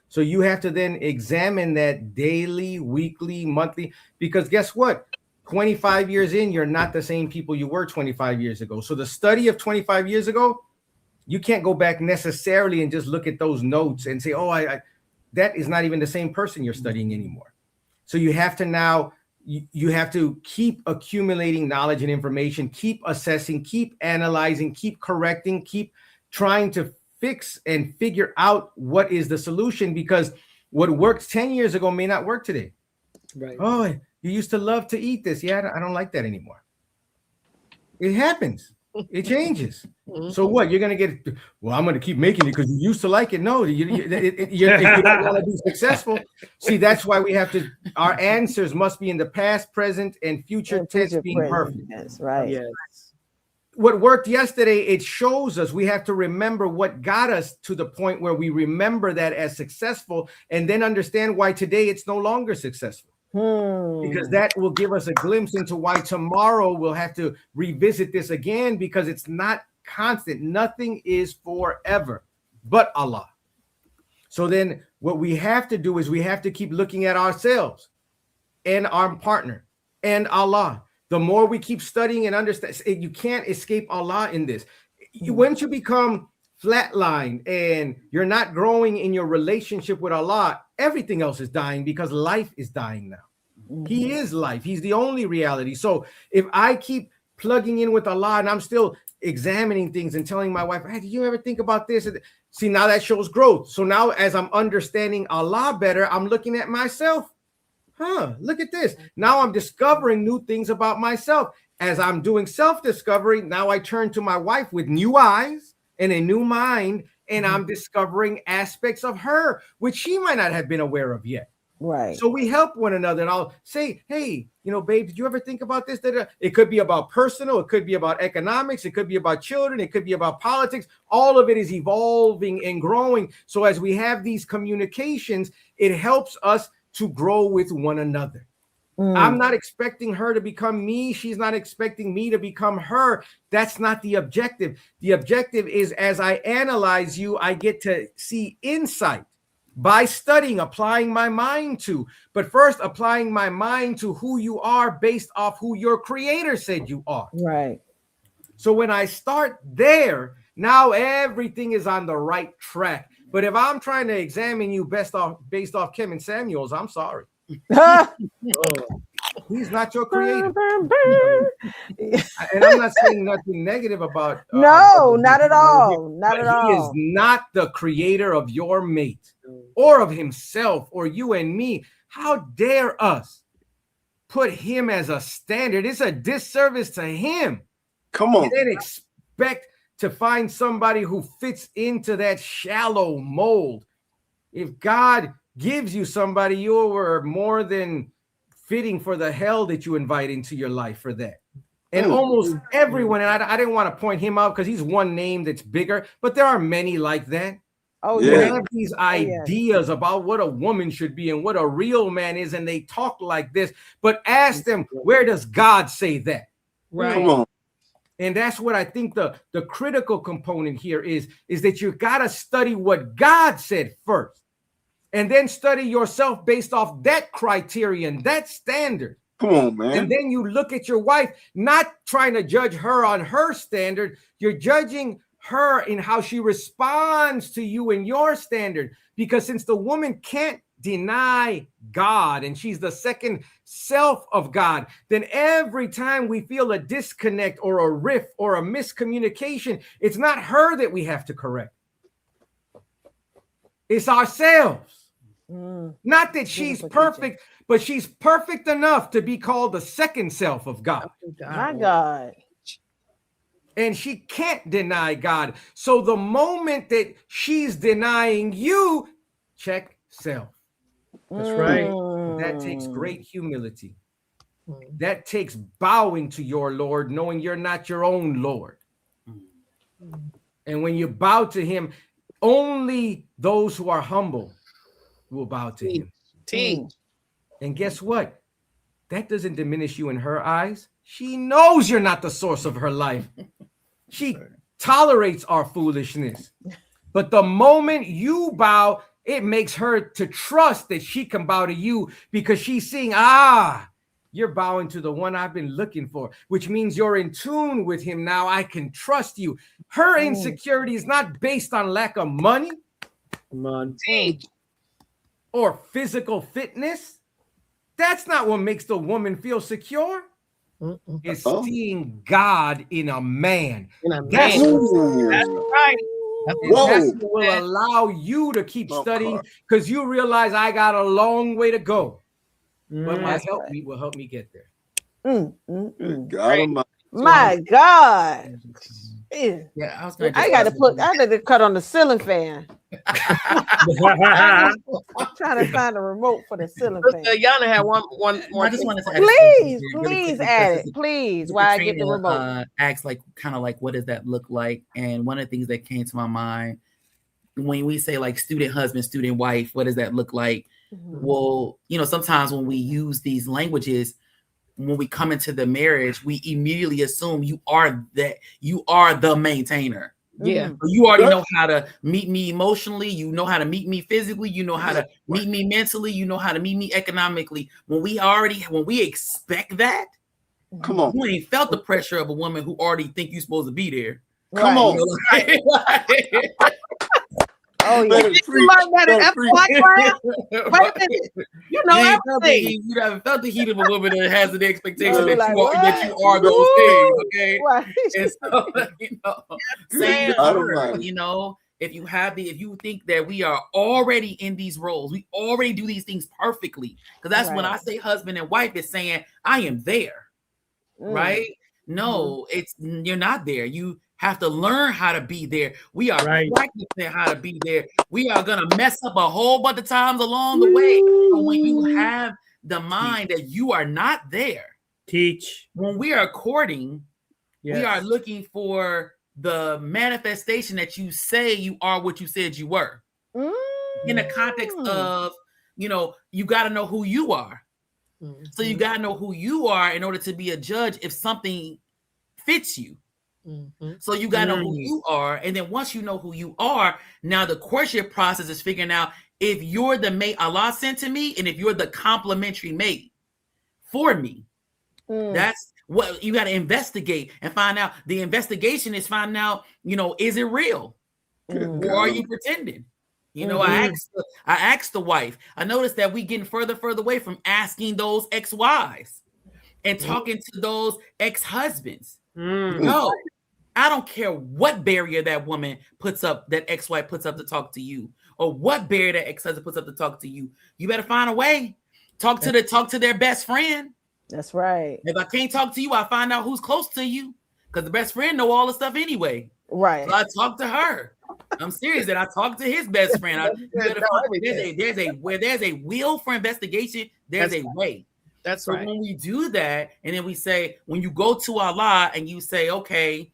So you have to then examine that daily, weekly, monthly, because guess what? 25 years in, you're not the same people you were 25 years ago. So the study of 25 years ago, you can't go back necessarily and just look at those notes and say, oh, that is not even the same person you're studying anymore. So you have to now, you have to keep accumulating knowledge and information, keep assessing, keep analyzing, keep correcting, keep trying to fix and figure out what is the solution, because what worked 10 years ago may not work today. Right. Oh, you used to love to eat this. Yeah, I don't like that anymore. It happens. It changes. So what? You're going to get, well, I'm going to keep making it because you used to like it. No, if you don't want to be successful. See, that's why we have to, our answers must be in the past, present, and future tense being perfect. That's right. Yes. What worked yesterday, it shows us we have to remember what got us to the point where we remember that as successful, and then understand why today it's no longer successful. Because that will give us a glimpse into why tomorrow we'll have to revisit this again, because it's not constant. Nothing is forever but Allah. So then what we have to do is we have to keep looking at ourselves and our partner and Allah. The more we keep studying and understand, you can't escape Allah in this. Once you become flatlined and you're not growing in your relationship with Allah, everything else is dying, because life is dying now. He is life. He's the only reality. So if I keep plugging in with Allah and I'm still examining things and telling my wife, hey, did you ever think about this? See, now that shows growth. So now as I'm understanding Allah better, I'm looking at myself. Look at this. Now I'm discovering new things about myself. As I'm doing self-discovery, now I turn to my wife with new eyes and a new mind, and I'm discovering aspects of her which she might not have been aware of yet. Right. So we help one another, and I'll say, hey, babe, did you ever think about this? It could be about personal, it could be about economics, it could be about children, it could be about politics. All of it is evolving and growing. So as we have these communications, it helps us to grow with one another. I'm not expecting her to become me. She's not expecting me to become her. That's not the objective. The objective is, as I analyze you, I get to see insight by studying, applying my mind to. But first, applying my mind to who you are based off who your creator said you are. Right. So when I start there, now everything is on the right track. But if I'm trying to examine you based off Kevin Samuels, I'm sorry. He's not your creator. And I'm not saying nothing negative about no, not at all. Not at all. He is not the creator of your mate or of himself or you and me. How dare us put him as a standard? It's a disservice to him. Come on. And then expect to find somebody who fits into that shallow mold. If God gives you somebody, you were more than fitting for the hell that you invite into your life for that. And almost everyone, and I didn't want to point him out because he's one name that's bigger, but there are many like that. Oh, They yeah. have these ideas about what a woman should be and what a real man is, and they talk like this. But ask them, where does God say that? Right. Come on. And that's what I think the critical component here is that you got to study what God said first, and then study yourself based off that criterion, that standard. Come on, man. And then you look at your wife, not trying to judge her on her standard. You're judging her in how she responds to you and your standard. Because since the woman can't deny God and she's the second self of God, then every time we feel a disconnect or a rift or a miscommunication, it's not her that we have to correct. It's ourselves. Not that she's perfect, but she's perfect enough to be called the second self of God. My God. And she can't deny God. So the moment that she's denying you, check self. That's right. That takes great humility. That takes bowing to your Lord, knowing you're not your own Lord. And when you bow to him, only those who are humble will bow to him. Teach. And guess what? That doesn't diminish you in her eyes. She knows you're not the source of her life. She tolerates our foolishness. But the moment you bow, it makes her to trust that she can bow to you because she's seeing, you're bowing to the one I've been looking for, which means you're in tune with him now. I can trust you. Her insecurity is not based on lack of money or physical fitness. That's not what makes the woman feel secure. It's seeing God in a man. That's right. That's what will allow you to keep studying, because you realize I got a long way to go. But my helpmeet will help me get there. My God. Yeah, I got to cut on the ceiling fan. I'm trying to find a remote for the ceiling fan. Yana had one more. I just wanted to add please add it, please. While I get the remote. Ask kind of like, what does that look like? And one of the things that came to my mind when we say like student husband, student wife, what does that look like? Well, sometimes when we use these languages, when we come into the marriage, we immediately assume you are the maintainer. Yeah. You already know how to meet me emotionally. You know how to meet me physically. You know how to meet me mentally. You know how to meet me economically. When we expect that, come on, you ain't felt the pressure of a woman who already think you're supposed to be there. Come on. Oh, yeah. You haven't felt the heat of a woman that has an expectation that you are those things, okay? Right. And so, if you think that we are already in these roles, we already do these things perfectly. Because that's when I say husband and wife, is saying I am there, right? No, you're not there. You have to learn how to be there. We are practicing how to be there. We are gonna mess up a whole bunch of times along the way. But when you have the mind that you are not there, when we are courting, we are looking for the manifestation that you say you are what you said you were. In the context of, you got to know who you are. So you got to know who you are in order to be a judge if something fits you. So you got to know who you are. And then once you know who you are, now the courtship process is figuring out if you're the mate Allah sent to me and if you're the complementary mate for me. That's what you got to investigate and find out. The investigation is finding out, is it real? Or are you pretending? I asked the wife. I noticed that we getting further away from asking those ex-wives and talking to those ex-husbands. No, I don't care what barrier that woman puts up, that ex-wife puts up to talk to you, or what barrier that ex-husband puts up to talk to you. You better find a way. Talk to their best friend. That's right. If I can't talk to you, I find out who's close to you, because the best friend know all the stuff anyway. Right. So I talk to her. I'm serious that I talk to his best friend. Where there's a will for investigation, there's a way. That's right. When we do that, and then we say, when you go to Allah and you say, okay,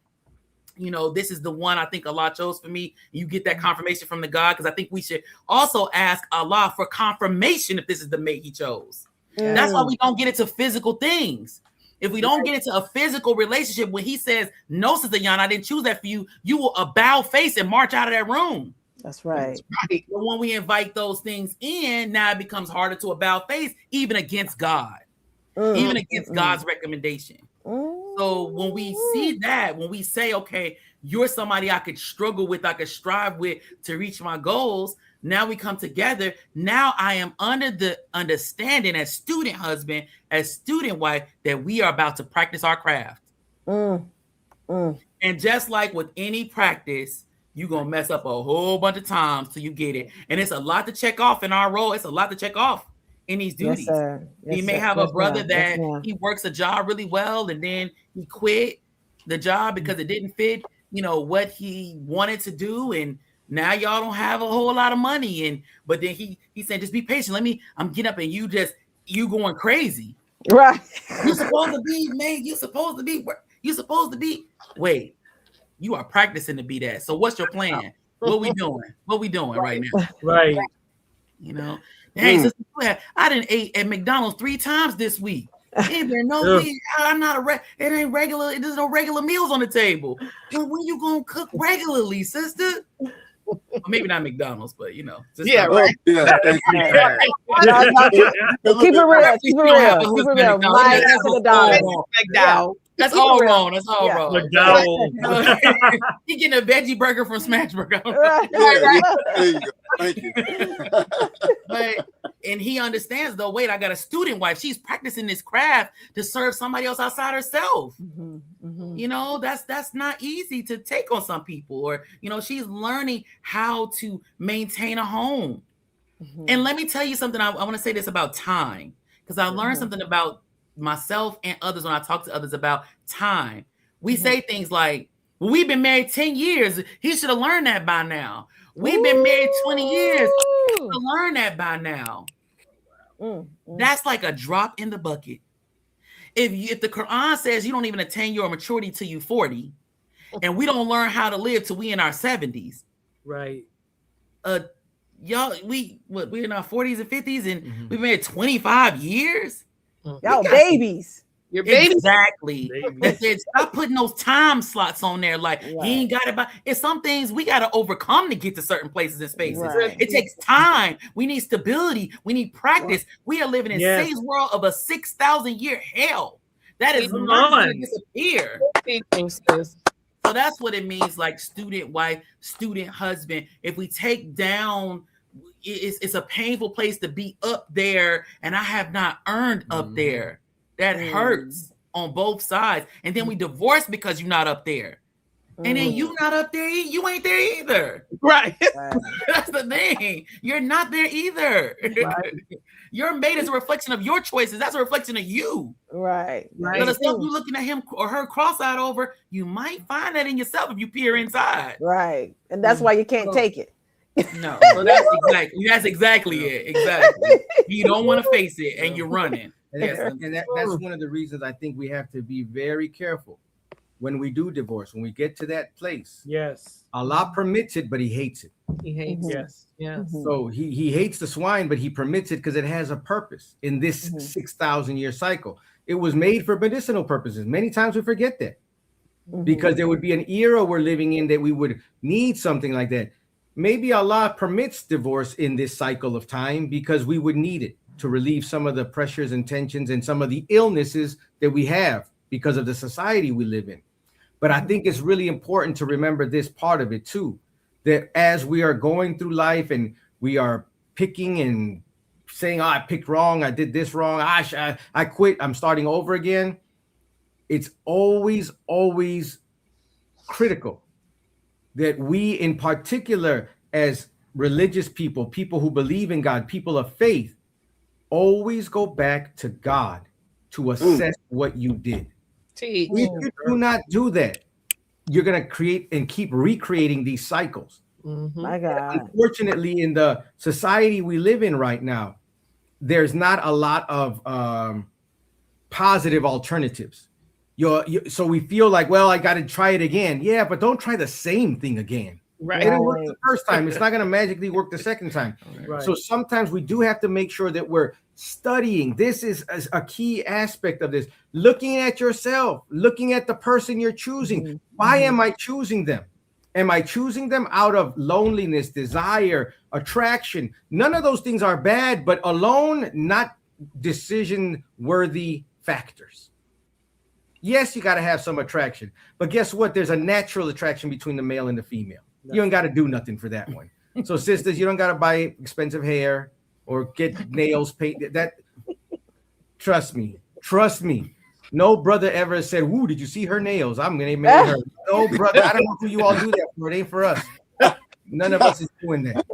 this is the one I think Allah chose for me, you get that confirmation from the God, because I think we should also ask Allah for confirmation if this is the mate he chose. That's why we don't get into physical things. If we don't get into a physical relationship, when he says, no, Sister Yana, I didn't choose that for you, you will bow face and march out of that room. That's right. But when we invite those things in, now it becomes harder to bow face, even against God, even against God's recommendation. So when we see that, when we say, okay, you're somebody I could struggle with, I could strive with to reach my goals, now we come together. Now I am under the understanding as student husband, as student wife, that we are about to practice our craft. And just like with any practice, you're going to mess up a whole bunch of times till you get it. And it's a lot to check off in our role. It's a lot to check off in these duties. You may have a brother that he works a job really well, and then he quit the job because it didn't fit, what he wanted to do. And now y'all don't have a whole lot of money. But then he said, just be patient. I'm getting up and you going crazy. Right. You're supposed to be made. You're supposed to be. You're supposed to be. Wait, you are practicing to be that. So what's your plan? What we doing? What we doing right now? Right. You know, dang, sister, I didn't ate at McDonald's 3 times this week. Ain't there no way? I'm not it ain't regular. There's no regular meals on the table. When you gonna cook regularly, sister? Or maybe not McDonald's, but you know. Yeah, right. Yeah. Keep it real. Keep it real. Keep it real. Mike to the dollar. McDowell. That's all wrong. That's all wrong. McDowell. You getting a veggie burger from Smashburger. Right. There you go. Thank you. And he understands though. Wait, I got a student wife. She's practicing this craft to serve somebody else outside herself. You know, that's not easy to take on some people. Or you know, she's learning how to maintain a home. And let me tell you something. I want to say this about time, because I learned something about myself and others when I talk to others about time. We say things like, well, we've been married 10 years. He should have learned that by now. We've been married 20 years. He should have learned that by now. That's like a drop in the bucket. If the Quran says you don't even attain your maturity till you 40, and we don't learn how to live till we in our 70s. Right. Y'all, we're in our 40s and 50s, and we've been married 25 years. Y'all babies. Your baby. Exactly. Stop putting those time slots on there. Like he ain't got it. It's some things we got to overcome to get to certain places and spaces. Right. It takes time. We need stability. We need practice. We are living in Satan's world of a 6,000 year hell. That is not going to disappear. So that's what it means, like student wife, student husband. If we take down, it's a painful place to be up there, and I have not earned up there. That hurts on both sides. And then we divorce because you're not up there. And then you not up there, you ain't there either. Right. That's the thing. You're not there either. Right. Your mate is a reflection of your choices. That's a reflection of you. Right. So the stuff you're looking at him or her cross-eyed over, you might find that in yourself if you peer inside. Right. And that's why you can't take it. No. So that's exactly it. Exactly. You don't want to face it and you're running. And that's one of the reasons I think we have to be very careful when we do divorce, when we get to that place. Yes. Allah permits it, but he hates it. He hates it. Yes. So he hates the swine, but he permits it because it has a purpose in this 6,000 year cycle. It was made for medicinal purposes. Many times we forget that because there would be an era we're living in that we would need something like that. Maybe Allah permits divorce in this cycle of time because we would need it to relieve some of the pressures and tensions and some of the illnesses that we have because of the society we live in. But I think it's really important to remember this part of it too, that as we are going through life and we are picking and saying, oh, I picked wrong, I did this wrong, I quit, I'm starting over again. It's always critical that we in particular as religious people, people who believe in God, people of faith, always go back to God to assess what you did. If you do not do that, you're going to create and keep recreating these cycles. My God. Unfortunately, in the society we live in right now, there's not a lot of positive alternatives. So we feel like, well, I got to try it again. Yeah, but don't try the same thing again. Right. It didn't work the first time. It's not going to magically work the second time. Right. So sometimes we do have to make sure that we're studying. This is a key aspect of this. Looking at yourself, looking at the person you're choosing. Why am I choosing them? Am I choosing them out of loneliness, desire, attraction? None of those things are bad, but alone, not decision-worthy factors. Yes, you got to have some attraction, but guess what? There's a natural attraction between the male and the female. You ain't got to do nothing for that one. So sisters, you don't got to buy expensive hair or get nails painted. That trust me. No brother ever said, "Woo, did you see her nails? I'm gonna marry her." No brother, I don't know who you all do that for. It ain't for us. None of us is doing that.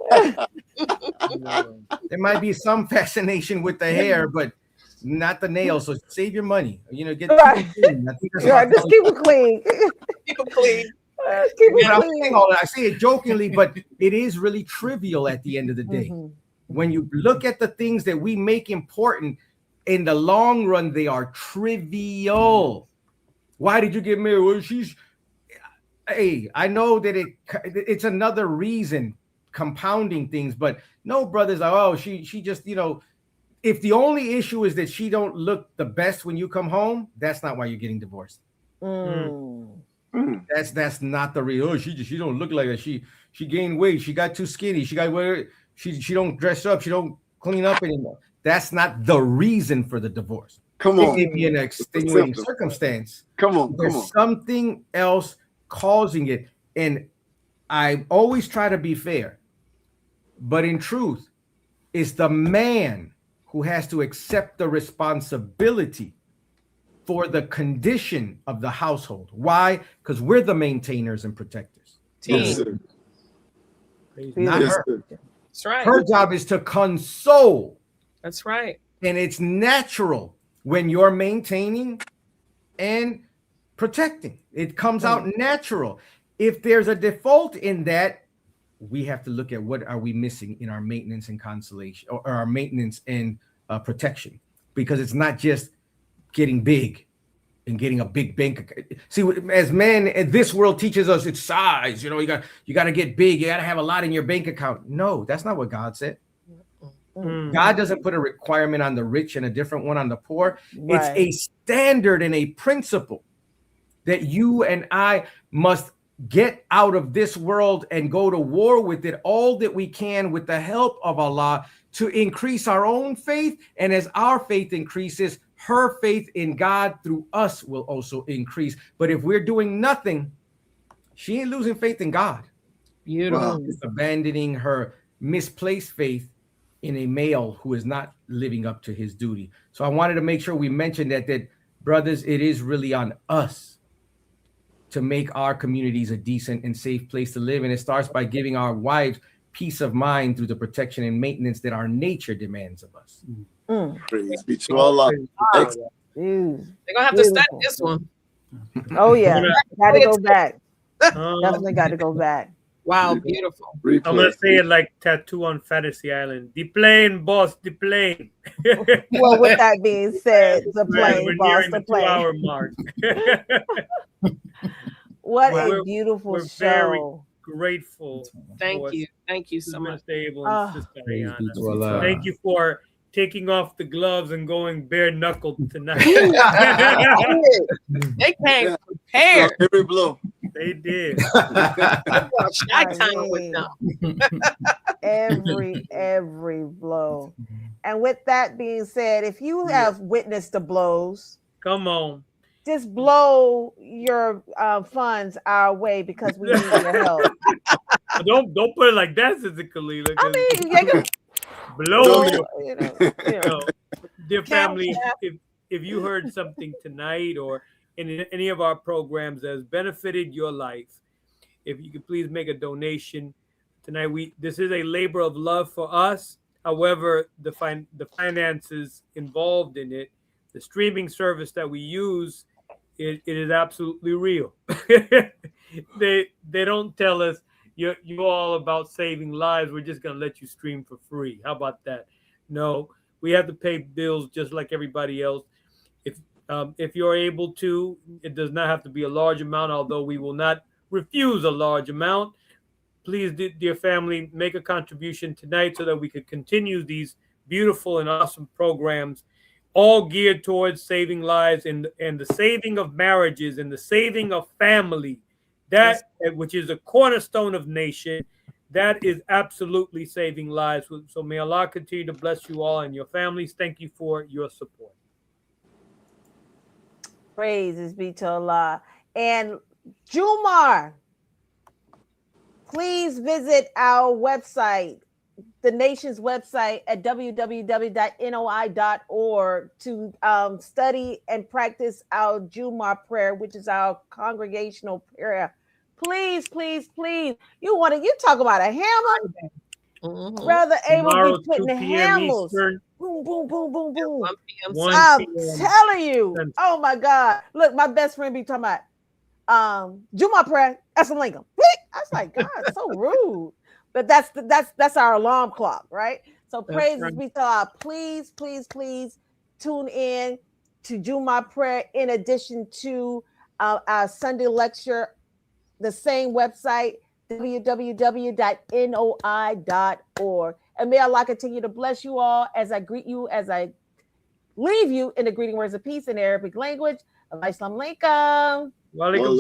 There might be some fascination with the hair, but not the nails. So save your money. Get right. Clean. Just keep it clean. Keep it clean. I say it jokingly, but it is really trivial at the end of the day. When you look at the things that we make important, in the long run, they are trivial. Why did you get married? Well, hey, I know that it's another reason compounding things, but no, brothers are, oh, she just, if the only issue is that she don't look the best when you come home, that's not why you're getting divorced. That's not the real. Oh, she don't look like that. She gained weight. She got too skinny. She don't dress up. She don't clean up anymore. That's not the reason for the divorce. Come on. It may be an extenuating circumstance. Come on. There's something else causing it. And I always try to be fair. But in truth, it's the man who has to accept the responsibility for the condition of the household. Why? Because we're the maintainers and protectors. Yes, sir. Not Yes, her. sir. That's right. Her job is to console. That's right. And it's natural when you're maintaining and protecting. It comes out natural. If there's a default in that, we have to look at what are we missing in our maintenance and consolation, or our maintenance and protection, because it's not just getting big and getting a big bank account. See, as men, this world teaches us it's size. You got to get big. You got to have a lot in your bank account. No, that's not what God said. God doesn't put a requirement on the rich and a different one on the poor. Right. It's a standard and a principle that you and I must get out of this world and go to war with it all that we can with the help of Allah to increase our own faith. And as our faith increases, her faith in God through us will also increase. But if we're doing nothing, she ain't losing faith in God. Beautiful. She's abandoning her misplaced faith in a male who is not living up to his duty. So I wanted to make sure we mentioned that brothers, it is really on us to make our communities a decent and safe place to live. And it starts by giving our wives peace of mind through the protection and maintenance that our nature demands of us. Praise be to Allah. They're gonna have to study this one. Oh yeah, got to go back. Um, Definitely got to go back. Wow, beautiful. I'm gonna say it like Tattoo on Fantasy Island. The plane, boss, the plane. Well, with that being said, the plane, We're boss, nearing the the plane. 2-hour mark. What We're- a beautiful we're very show. Grateful. Thank you so much. Mr. Abel Ah. and Sister Praise be Ayana. to Allah. Thank you for taking off the gloves and going bare knuckled tonight. They came prepared. Every blow. They did. Shy time with them. Every blow. And with that being said, if you have witnessed the blows, Come on. just blow your funds our way because we need your help. Don't put it like that, Sister Kalila. I mean, you can blow Don't your you know. No, dear family, if you heard something tonight or in any of our programs that has benefited your life, if you could please make a donation tonight. This is a labor of love for us. However, the finances involved in it, the streaming service that we use, it is absolutely real. They don't tell us you're all about saving lives. We're just gonna let you stream for free. How about that? No, we have to pay bills just like everybody else. If you're able to, it does not have to be a large amount, although we will not refuse a large amount. Please, dear family, make a contribution tonight so that we could continue these beautiful and awesome programs, all geared towards saving lives and the saving of marriages and the saving of family. That, which is a cornerstone of nation, that is absolutely saving lives. So may Allah continue to bless you all and your families. Thank you for your support. Praises be to Allah. And Jumar, please visit our website, the nation's website at www.noi.org to study and practice our Jumar prayer, which is our congregational prayer. Please, please, please. You talk about a hammer? Mm-hmm. Brother Abel Tomorrow, be putting 2 p.m. hammers. Eastern, Boom, boom, boom, boom, boom. 1 p.m. 1 I'm p.m. telling you. Central. Oh my God. Look, my best friend be talking about Jumar prayer. That's a Lincoln. I was like, God, so rude. But that's our alarm clock, right? So That's praises right. be to Allah. Please, please, please tune in to Juma Prayer in addition to our Sunday lecture, the same website, www.noi.org. And may Allah continue to bless you all as I greet you, as I leave you in the greeting words of peace in Arabic language. Assalamu alaikum. Wa alaikum